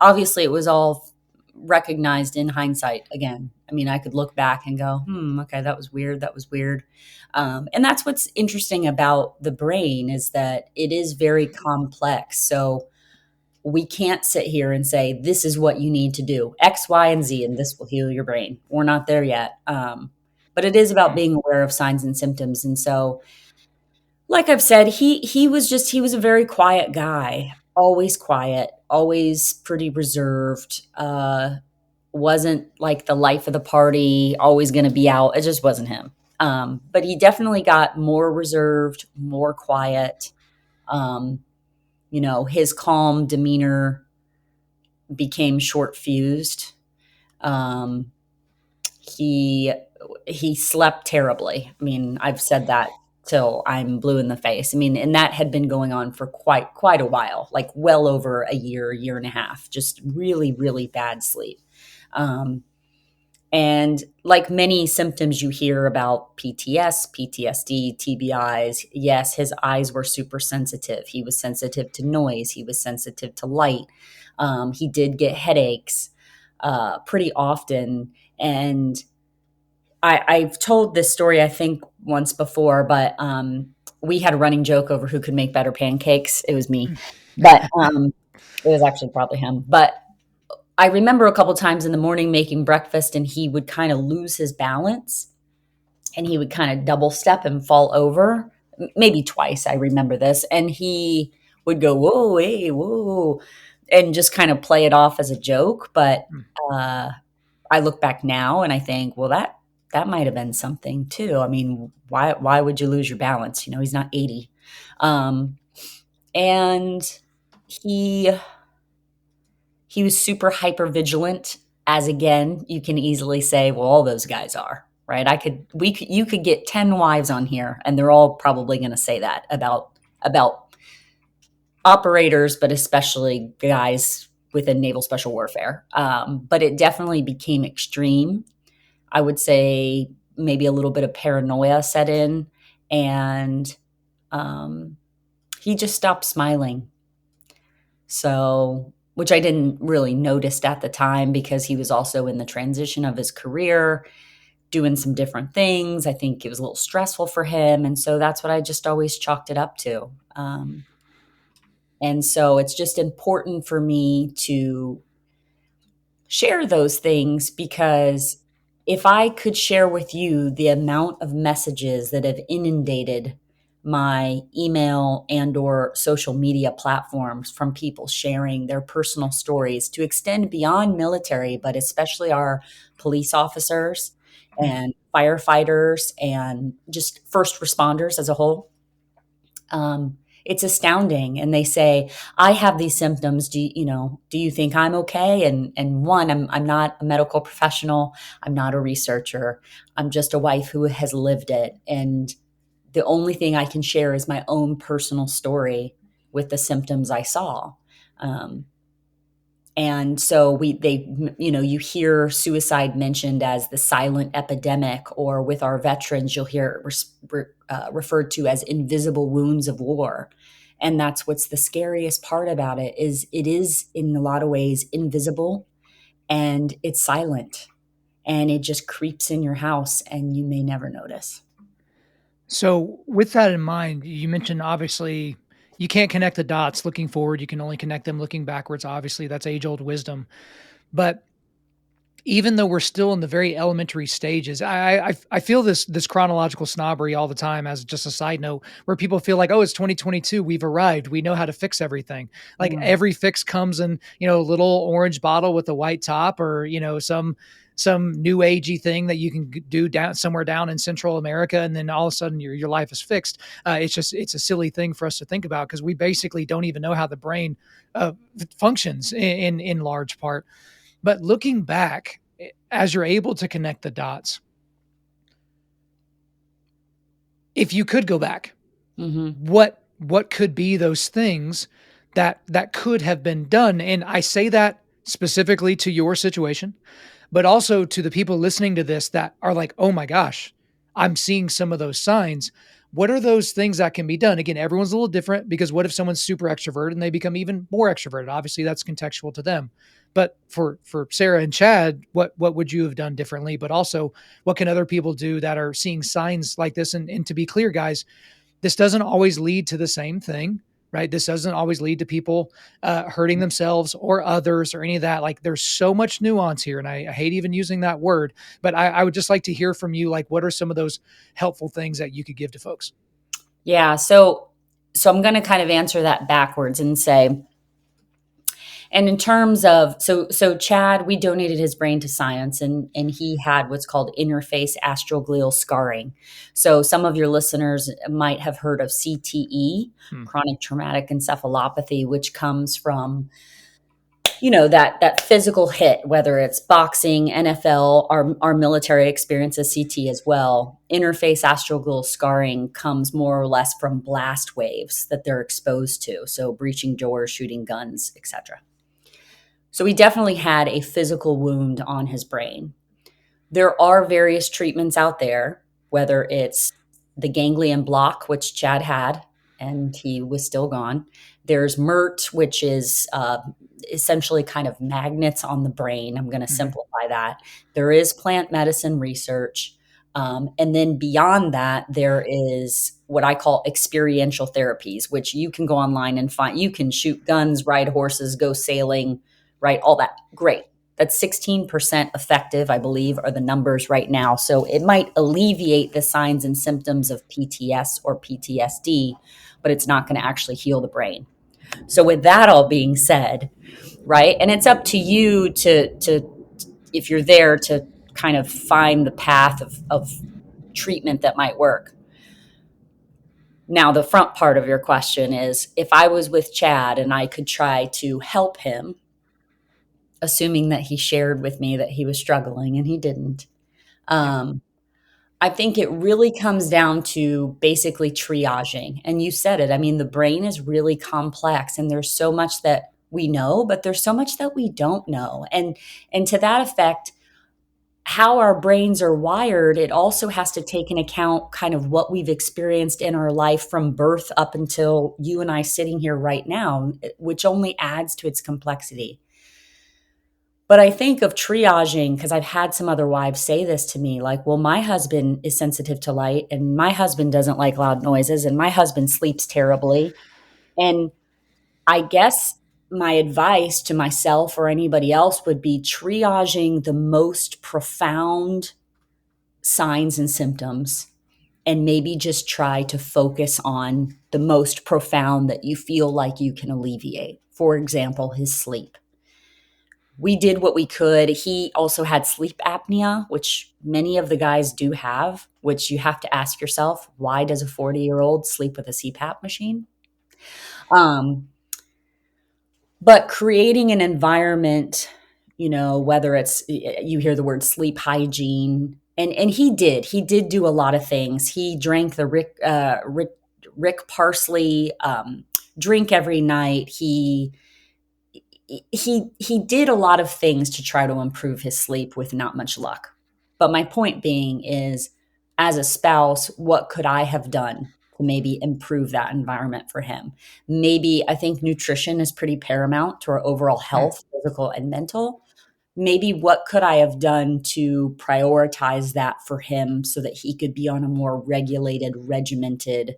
Obviously, it was all recognized in hindsight again. I mean, I could look back and go, okay, that was weird. That was weird. And that's what's interesting about the brain, is that it is very complex. So we can't sit here and say, this is what you need to do, X, Y, and Z, and this will heal your brain. We're not there yet. But it is about being aware of signs and symptoms. And so, like I've said, he was a very quiet guy, always quiet, always pretty reserved. Wasn't like the life of the party, always going to be out. It just wasn't him. But he definitely got more reserved, more quiet. His calm demeanor became short fused. Um, he he slept terribly. I mean, I've said that till I'm blue in the face. I mean, and that had been going on for quite a while, like well over a year and a half, just really, really bad sleep. Um, and like many symptoms you hear about PTS, PTSD, TBIs, yes, his eyes were super sensitive. He was sensitive to noise. He was sensitive to light. He did get headaches pretty often. And I've told this story, I think, once before, but we had a running joke over who could make better pancakes. It was me, but it was actually probably him. But I remember a couple times in the morning making breakfast, and he would kind of lose his balance, and he would kind of double step and fall over. Maybe twice, I remember this. And he would go, whoa, hey, whoa, and just kind of play it off as a joke. But uh, I look back now and I think, well, that might have been something too. I mean, why would you lose your balance? He's not 80. And he he was super hyper vigilant, as again, you can easily say, well, all those guys are, right? You could get 10 wives on here and they're all probably going to say that about operators, but especially guys within naval special warfare. But it definitely became extreme. I would say maybe a little bit of paranoia set in, and he just stopped smiling. So, which I didn't really notice at the time, because he was also in the transition of his career, doing some different things. I think it was a little stressful for him. And so that's what I just always chalked it up to. And so it's just important for me to share those things, because if I could share with you the amount of messages that have inundated my email and or social media platforms from people sharing their personal stories, to extend beyond military, but especially our police officers and firefighters and just first responders as a whole, it's astounding. And they say, I have these symptoms. Do you think I'm okay? And one, I'm not a medical professional. I'm not a researcher. I'm just a wife who has lived it. And the only thing I can share is my own personal story with the symptoms I saw. And so you hear suicide mentioned as the silent epidemic, or with our veterans, you'll hear it referred to as invisible wounds of war. And that's what's the scariest part about it is in a lot of ways invisible, and it's silent, and it just creeps in your house and you may never notice. So with that in mind, you mentioned, obviously, you can't connect the dots looking forward. You can only connect them looking backwards. Obviously, that's age old wisdom. But even though we're still in the very elementary stages, I feel this chronological snobbery all the time, as just a side note, where people feel like, oh, it's 2022, we've arrived, we know how to fix everything. Like every fix comes in, a little orange bottle with a white top, or some some new agey thing that you can do down somewhere down in Central America, and then all of a sudden your life is fixed. It's a silly thing for us to think about, because we basically don't even know how the brain functions in large part. But looking back, as you're able to connect the dots, if you could go back, what could be those things that could have been done? And I say that specifically to your situation, but also to the people listening to this that are like, oh my gosh, I'm seeing some of those signs. What are those things that can be done? Again, everyone's a little different, because what if someone's super extroverted and they become even more extroverted? Obviously, that's contextual to them. But for Sara and Chad, what would you have done differently? But also, what can other people do that are seeing signs like this? And to be clear, guys, this doesn't always lead to the same thing, right? This doesn't always lead to people hurting themselves or others or any of that. Like, there's so much nuance here, and I hate even using that word, but I would just like to hear from you. Like, what are some of those helpful things that you could give to folks? Yeah. So I'm going to kind of answer that backwards and say, and in terms of, so Chad, we donated his brain to science, and he had what's called interface astroglial scarring. So some of your listeners might have heard of CTE, chronic traumatic encephalopathy, which comes from, that physical hit, whether it's boxing, NFL, our military experiences CT as well. Interface astroglial scarring comes more or less from blast waves that they're exposed to. So breaching doors, shooting guns, etc. So he definitely had a physical wound on his brain. There are various treatments out there, whether it's the ganglion block, which Chad had, and he was still gone. There's MERT, which is essentially kind of magnets on the brain. I'm going to simplify that. There is plant medicine research. And then beyond that, there is what I call experiential therapies, which you can go online and find. You can shoot guns, ride horses, go sailing, right? All that. Great. That's 16% effective, I believe, are the numbers right now. So it might alleviate the signs and symptoms of PTS or PTSD, but it's not going to actually heal the brain. So with that all being said, right? And it's up to you to if you're there, to kind of find the path of treatment that might work. Now, the front part of your question is, if I was with Chad and I could try to help him, assuming that he shared with me that he was struggling, and he didn't. I think it really comes down to basically triaging. And you said it. I mean, the brain is really complex, and there's so much that we know, but there's so much that we don't know. And to that effect, how our brains are wired, it also has to take into account kind of what we've experienced in our life from birth up until you and I sitting here right now, which only adds to its complexity. But I think of triaging, because I've had some other wives say this to me, like, well, my husband is sensitive to light, and my husband doesn't like loud noises, and my husband sleeps terribly. And I guess my advice to myself or anybody else would be triaging the most profound signs and symptoms, and maybe just try to focus on the most profound that you feel like you can alleviate. For example, his sleep. We did what we could. He also had sleep apnea, which many of the guys do have, which you have to ask yourself, why does a 40-year-old sleep with a CPAP machine? But creating an environment, whether it's, you hear the word sleep hygiene, and he did do a lot of things. He drank the Rick Parsley drink every night. He did a lot of things to try to improve his sleep with not much luck. But my point being is, as a spouse, what could I have done to maybe improve that environment for him? Maybe I think nutrition is pretty paramount to our overall health, physical and mental. Maybe what could I have done to prioritize that for him so that he could be on a more regulated, regimented,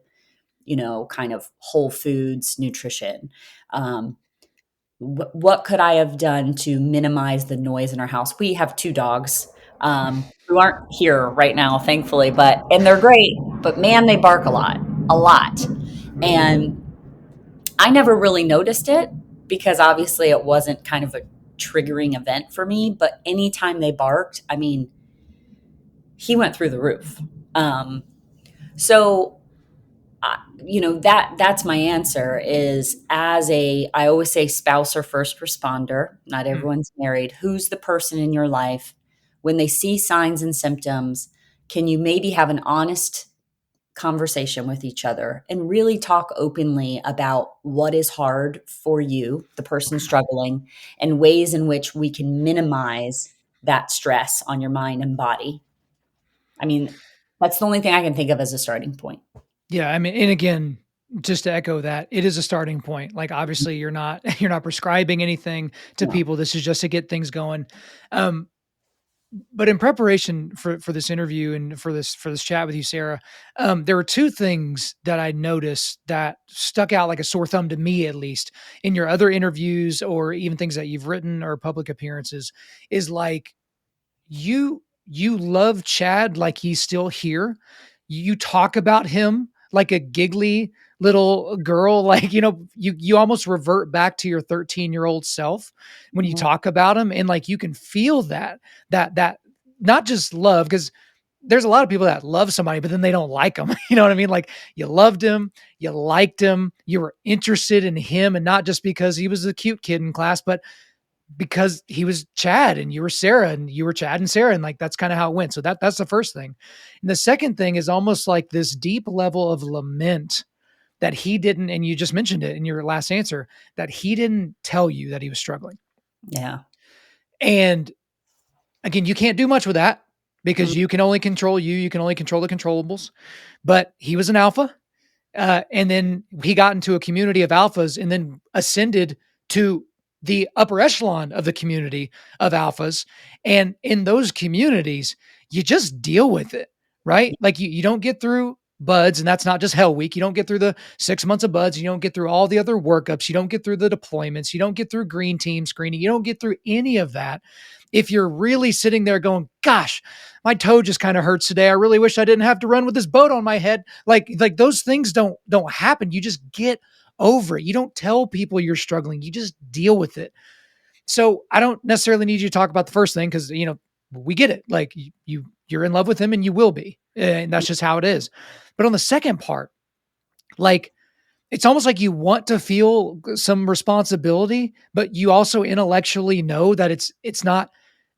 kind of whole foods nutrition? What could I have done to minimize the noise in our house? We have 2 dogs who aren't here right now, thankfully, and they're great, but man, they bark a lot. And I never really noticed it, because obviously it wasn't kind of a triggering event for me, but anytime they barked, I mean, he went through the roof. So that's my answer is, I always say spouse or first responder, not Hmm. everyone's married. Who's the person in your life when they see signs and symptoms? Can you maybe have an honest conversation with each other and really talk openly about what is hard for you, the person struggling, and ways in which we can minimize that stress on your mind and body? I mean, that's the only thing I can think of as a starting point. Yeah, I mean, and again, just to echo that, it is a starting point. Like obviously you're not you're not prescribing anything to No. people. This is just to get things going. Um, but in preparation for this interview and for this chat with you, Sarah, there were two things that I noticed that stuck out like a sore thumb to me, at least in your other interviews or even things that you've written or public appearances. Is like you love Chad like he's still here. You talk about him like a giggly little girl, like you almost revert back to your 13-year-old self when you Mhm. talk about him, and like you can feel that not just love, because there's a lot of people that love somebody but then they don't like them. You know what I mean? Like you loved him, you liked him, you were interested in him, and not just because he was a cute kid in class, but because he was Chad and you were Sarah and you were Chad and Sarah. And like, that's kind of how it went. So that's the first thing. And the second thing is almost like this deep level of lament that he didn't, and you just mentioned it in your last answer, that he didn't tell you that he was struggling. Yeah. And again, you can't do much with that because Mm. you can only control you. You can only control the controllables, but he was an alpha. And then he got into a community of alphas and then ascended to the upper echelon of the community of alphas. And in those communities, you just deal with it, right? Like you don't get through buds, and that's not just hell week. You don't get through the 6 months of buds. You don't get through all the other workups. You don't get through the deployments. You don't get through green team screening. You don't get through any of that if you're really sitting there going, gosh, my toe just kind of hurts today. I really wish I didn't have to run with this boat on my head. Like those things don't happen. You just get over it. You don't tell people you're struggling. You just deal with it. So I don't necessarily need you to talk about the first thing because we get it. Like you're in love with him and you will be, and that's just how it is. But on the second part, like it's almost like you want to feel some responsibility, but you also intellectually know that it's not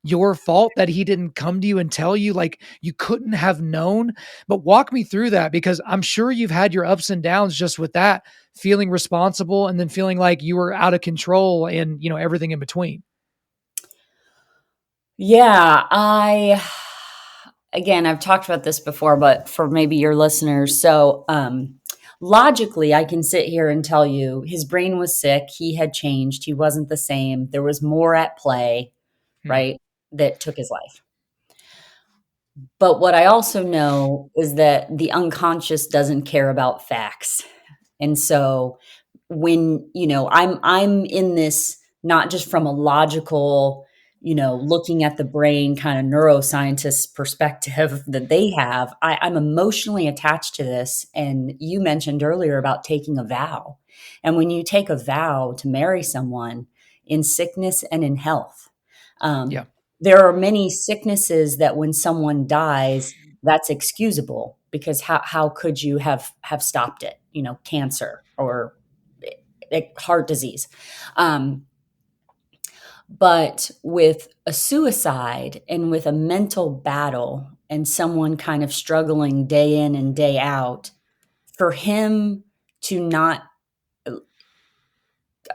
your fault that he didn't come to you and tell you, like you couldn't have known. But walk me through that, because I'm sure you've had your ups and downs just with that, feeling responsible and then feeling like you were out of control and everything in between. Yeah, again, I've talked about this before, but for maybe your listeners. So, logically, I can sit here and tell you his brain was sick. He had changed. He wasn't the same. There was more at play, Hmm. right? That took his life. But what I also know is that the unconscious doesn't care about facts. And so when, I'm in this not just from a logical, looking at the brain kind of neuroscientist perspective that they have, I'm emotionally attached to this. And you mentioned earlier about taking a vow. And when you take a vow to marry someone in sickness and in health, um, Yeah. there are many sicknesses that when someone dies, that's excusable because how could you have stopped it? Cancer or heart disease. Um, but with a suicide and with a mental battle and someone kind of struggling day in and day out, for him to not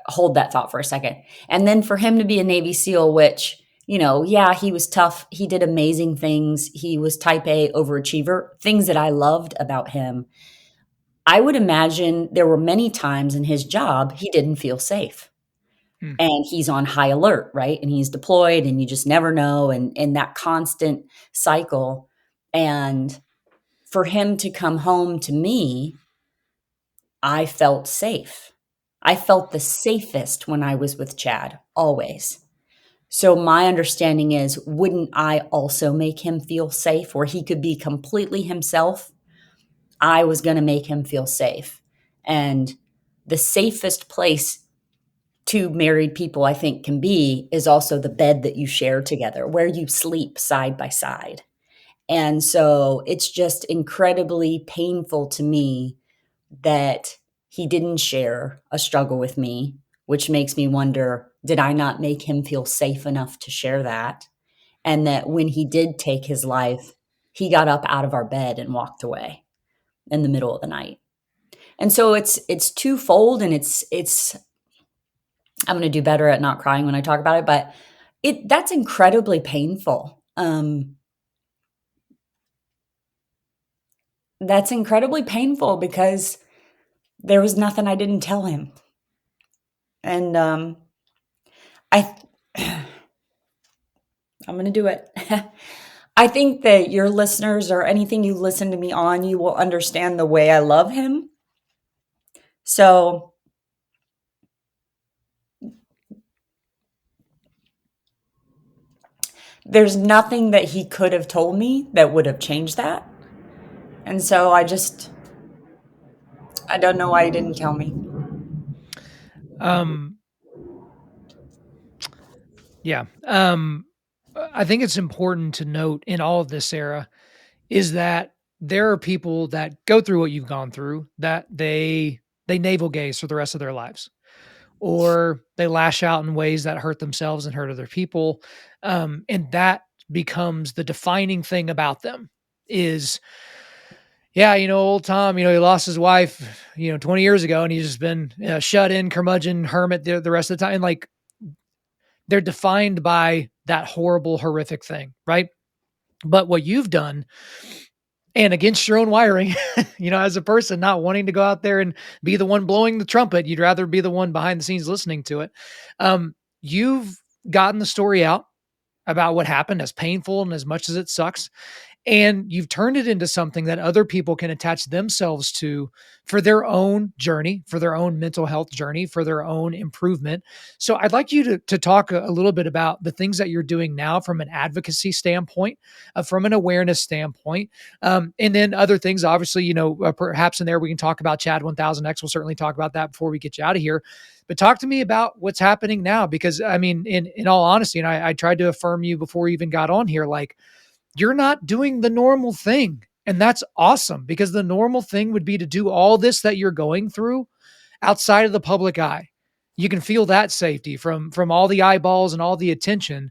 hold that thought for a second. And then for him to be a Navy SEAL, which, yeah, he was tough. He did amazing things. He was type A overachiever, things that I loved about him. I would imagine there were many times in his job he didn't feel safe. Hmm. And he's on high alert, right? And he's deployed and you just never know. And that constant cycle. And for him to come home to me, I felt safe. I felt the safest when I was with Chad, always. So my understanding is, wouldn't I also make him feel safe where he could be completely himself? I was going to make him feel safe. And the safest place two married people, I think, can be is also the bed that you share together, where you sleep side by side. And so it's just incredibly painful to me that he didn't share a struggle with me, which makes me wonder, did I not make him feel safe enough to share that? And that when he did take his life, he got up out of our bed and walked away in the middle of the night. And so it's twofold, and it's I'm going to do better at not crying when I talk about it, but that's incredibly painful. That's incredibly painful because there was nothing I didn't tell him. And I I'm going to do it. I think that your listeners, or anything you listen to me on, you will understand the way I love him. So there's nothing that he could have told me that would have changed that. And so I don't know why he didn't tell me. Yeah. I think it's important to note in all of this, Sarah, is that there are people that go through what you've gone through, that they navel gaze for the rest of their lives, or they lash out in ways that hurt themselves and hurt other people. And that becomes the defining thing about them is, yeah, old Tom, he lost his wife, 20 years ago, and he's just been shut in, curmudgeon, hermit the rest of the time. And like, they're defined by that horrible, horrific thing, right? But what you've done, and against your own wiring, as a person not wanting to go out there and be the one blowing the trumpet, you'd rather be the one behind the scenes listening to it. You've gotten the story out about what happened, as painful and as much as it sucks. And you've turned it into something that other people can attach themselves to for their own journey, for their own mental health journey, for their own improvement. So I'd like you to talk a little bit about the things that you're doing now from an advocacy standpoint, from an awareness standpoint, and then other things. Obviously, perhaps in there we can talk about Chad 1000X. We'll certainly talk about that before we get you out of here. But talk to me about what's happening now, because I mean, in all honesty, and I tried to affirm you before you even got on here, like, you're not doing the normal thing. And that's awesome, because the normal thing would be to do all this that you're going through outside of the public eye. You can feel that safety from all the eyeballs and all the attention,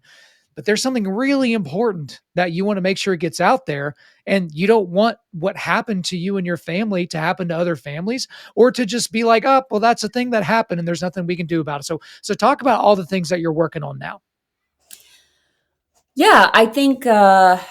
but there's something really important that you want to make sure it gets out there. And you don't want what happened to you and your family to happen to other families, or to just be like, oh, well, that's a thing that happened and there's nothing we can do about it. So talk about all the things that you're working on now. Yeah, I think I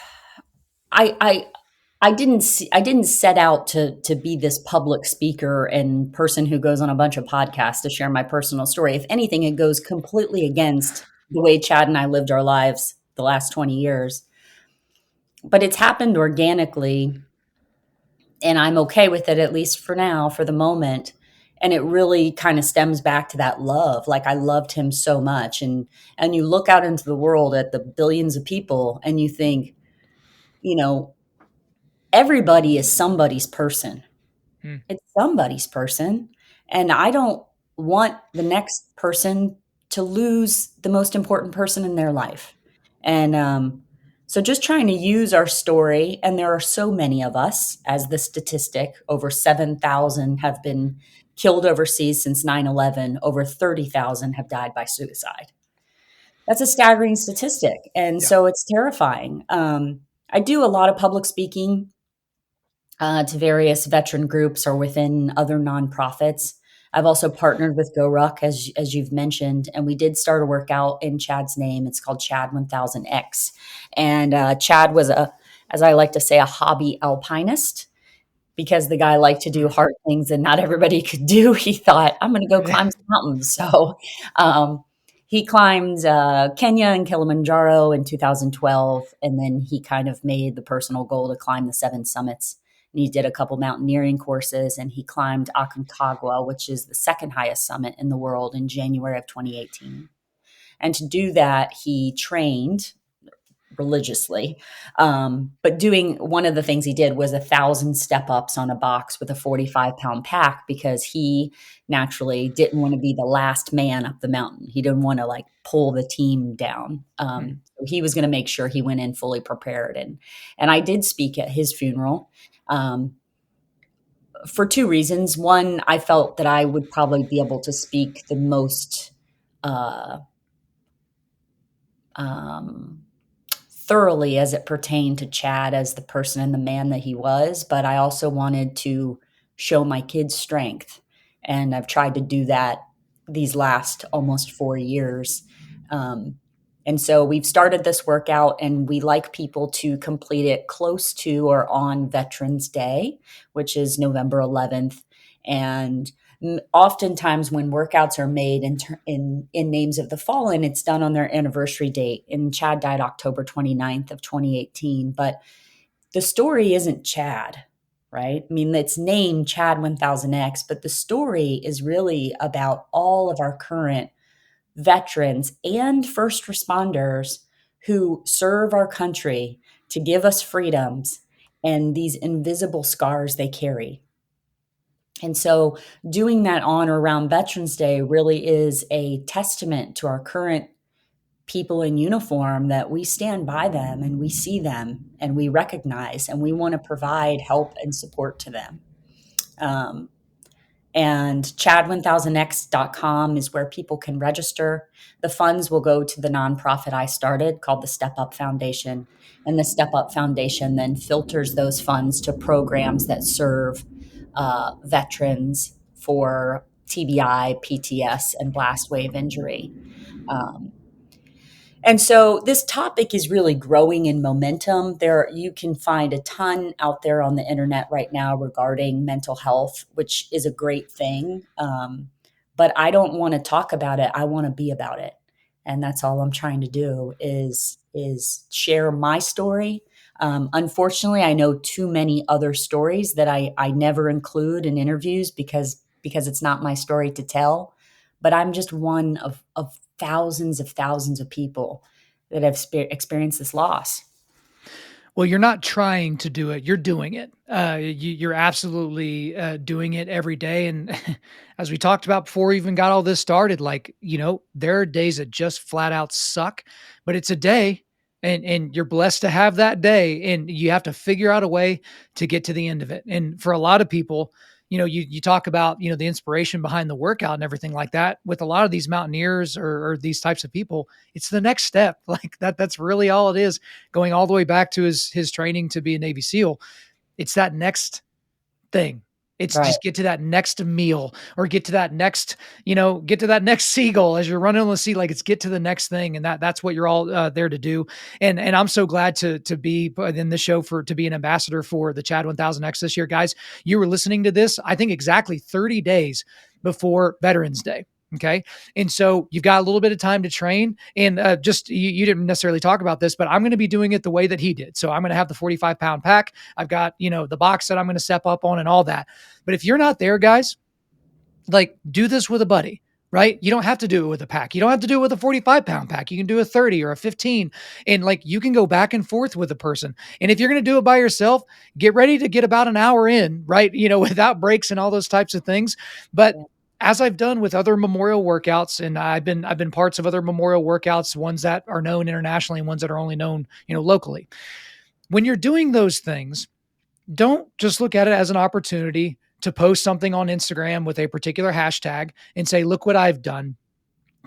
I didn't set out to be this public speaker and person who goes on a bunch of podcasts to share my personal story. If anything, it goes completely against the way Chad and I lived our lives the last 20 years. But it's happened organically, and I'm okay with it, at least for now, for the moment. And it really kind of stems back to that love. Like, I loved him so much. And you look out into the world at the billions of people and you think, you know, everybody is somebody's person. It's somebody's person. And I don't want the next person to lose the most important person in their life. And so just trying to use our story, and there are so many of us, as the statistic, over 7,000 have been killed overseas since 9/11, over 30,000 have died by suicide. That's a staggering statistic. And Yeah. so it's terrifying. I do a lot of public speaking to various veteran groups or within other nonprofits. I've also partnered with GoRuck, as you've mentioned, and we did start a workout in Chad's name. It's called Chad 1000X. And Chad was, as I like to say, a hobby alpinist, because the guy liked to do hard things that not everybody could do. He thought, I'm going to go climb some mountains. So he climbed Kenya and Kilimanjaro in 2012, and then he kind of made the personal goal to climb the 7 summits. And he did a couple mountaineering courses, and he climbed Aconcagua, which is the second highest summit in the world, in January of 2018. And to do that, he trained religiously. But doing one of the things he did was 1,000 step ups on a box with a 45-pound pack because he naturally didn't want to be the last man up the mountain. He didn't want to like pull the team down. So he was going to make sure he went in fully prepared. And I did speak at his funeral. For two reasons. One, I felt that I would probably be able to speak the most uh, um, thoroughly as it pertained to Chad as the person and the man that he was, but I also wanted to show my kids strength. And I've tried to do that these last almost 4 years. Um, and so we've started this workout, and we like people to complete it close to or on Veterans Day, which is November 11th. And oftentimes when workouts are made in names of the fallen, it's done on their anniversary date. And Chad died October 29th of 2018. But the story isn't Chad, right? I mean, it's named Chad 1000X, but the story is really about all of our current veterans and first responders who serve our country to give us freedoms and these invisible scars they carry. And so doing that on or around Veterans Day really is a testament to our current people in uniform, that we stand by them and we see them and we recognize and we want to provide help and support to them. And chad1000x.com is where people can register. The funds will go to the nonprofit I started called the Step Up Foundation. And the Step Up Foundation then filters those funds to programs that serve veterans for TBI, PTS, and blast wave injury. Um, and so this topic is really growing in momentum. You can find a ton out there on the internet right now regarding mental health, which is a great thing. But I don't want to talk about it. I want to be about it. And that's all I'm trying to do is share my story. Unfortunately, I know too many other stories that I never include in interviews because it's not my story to tell. But I'm just one of thousands of people that have experienced this loss. Well, you're not trying to do it. You're doing it. You're absolutely doing it every day. And as we talked about before we even got all this started, like, there are days that just flat out suck, but it's a day, and you're blessed to have that day, and you have to figure out a way to get to the end of it. And for a lot of people, you talk about, the inspiration behind the workout and everything like that. With a lot of these mountaineers or these types of people, it's the next step. Like that's really all it is. Going all the way back to his training to be a Navy SEAL. It's that next thing. It's Right. just get to that next meal, or get to that next, get to that next seagull as you're running on the sea. Like, it's get to the next thing. And that's what you're all there to do. And I'm so glad to be in the show to be an ambassador for the Chad 1000X this year. Guys, you were listening to this, I think exactly 30 days before Veterans Day. Okay. And so you've got a little bit of time to train, and you didn't necessarily talk about this, but I'm going to be doing it the way that he did. So I'm going to have the 45-pound pack. I've got, the box that I'm going to step up on and all that. But if you're not there, guys, like, do this with a buddy, right? You don't have to do it with a pack. You don't have to do it with a 45-pound pack. You can do a 30 or a 15, and like, you can go back and forth with a person. And if you're going to do it by yourself, get ready to get about an hour in, right? Without breaks and all those types of things. But as I've done with other memorial workouts, and I've been parts of other memorial workouts, ones that are known internationally and ones that are only known, locally. When you're doing those things, don't just look at it as an opportunity to post something on Instagram with a particular hashtag and say, look what I've done.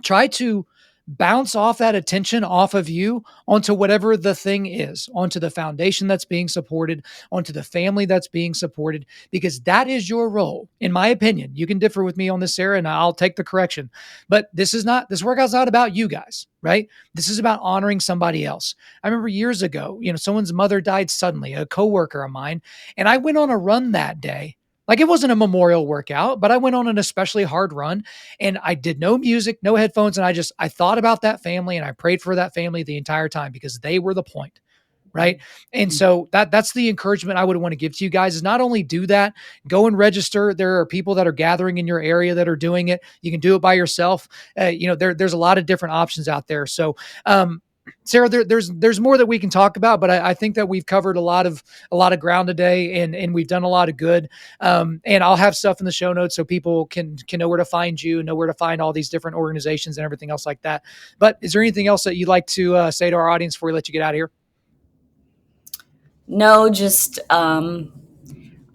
Try to bounce off that attention off of you onto whatever the thing is, onto the foundation that's being supported, onto the family that's being supported, because that is your role. In my opinion, you can differ with me on this, Sarah, and I'll take the correction, but this workout's not about you guys, right? This is about honoring somebody else. I remember years ago, someone's mother died suddenly, a coworker of mine, and I went on a run that day. Like, it wasn't a memorial workout, but I went on an especially hard run, and I did no music, no headphones. And I thought about that family, and I prayed for that family the entire time, because they were the point. Right. And so that's the encouragement I would want to give to you guys, is not only do that, go and register. There are people that are gathering in your area that are doing it. You can do it by yourself. There's a lot of different options out there. So, Sara, there's more that we can talk about, but I think that we've covered a lot of ground today, and we've done a lot of good. And I'll have stuff in the show notes so people can know where to find you, know where to find all these different organizations and everything else like that. But is there anything else that you'd like to say to our audience before we let you get out of here? No, just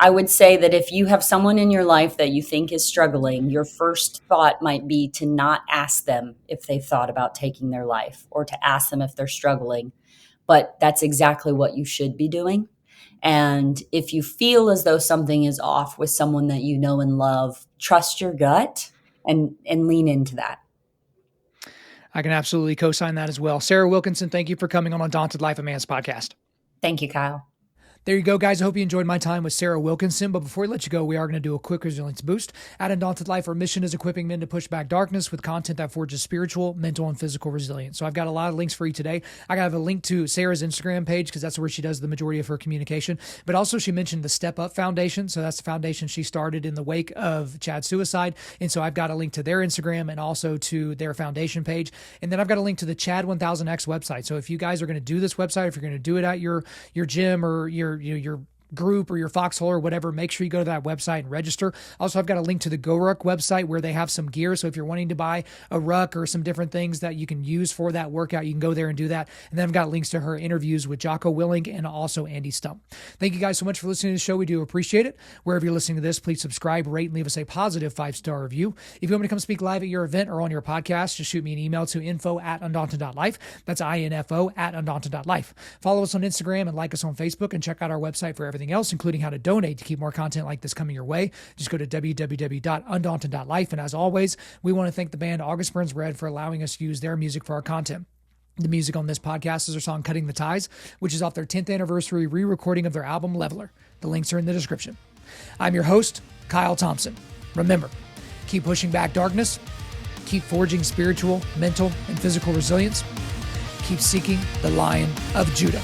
I would say that if you have someone in your life that you think is struggling, your first thought might be to not ask them if they've thought about taking their life, or to ask them if they're struggling. But that's exactly what you should be doing. And if you feel as though something is off with someone that you know and love, trust your gut and lean into that. I can absolutely co-sign that as well. Sara Wilkinson, thank you for coming on Undaunted.Life, a Man's podcast. Thank you, Kyle. There you go, guys. I hope you enjoyed my time with Sara Wilkinson. But before we let you go, we are going to do a quick resilience boost. At Undaunted.Life, our mission is equipping men to push back darkness with content that forges spiritual, mental, and physical resilience. So I've got a lot of links for you today. I have a link to Sara's Instagram page because that's where she does the majority of her communication. But also she mentioned the Step Up Foundation. So that's the foundation she started in the wake of Chad's suicide. And so I've got a link to their Instagram and also to their foundation page. And then I've got a link to the Chad 1000X website. So if you guys are going to do this website, if you're going to do it at your gym or your group or your foxhole or whatever, make sure you go to that website and register. Also, I've got a link to the Go Ruck website where they have some gear. So if you're wanting to buy a ruck or some different things that you can use for that workout, you can go there and do that. And then I've got links to her interviews with Jocko Willing and also Andy Stump. Thank you guys so much for listening to the show. We do appreciate it. Wherever you're listening to this, please subscribe, rate, and leave us a positive 5-star review. If you want me to come speak live at your event or on your podcast, just shoot me an email to info@undaunted.life. That's info@undaunted.life. Follow us on Instagram and like us on Facebook, and check out our website for everything else, including how to donate to keep more content like this coming your way. Just go to www.undaunted.life. And as always, we want to thank the band August Burns Red for allowing us to use their music for our content. The music on this podcast is their song Cutting the Ties, which is off their 10th anniversary re-recording of their album Leveler. The links are in the description. I'm your host, Kyle Thompson. Remember, keep pushing back darkness, keep forging spiritual, mental, and physical resilience, keep seeking the Lion of Judah.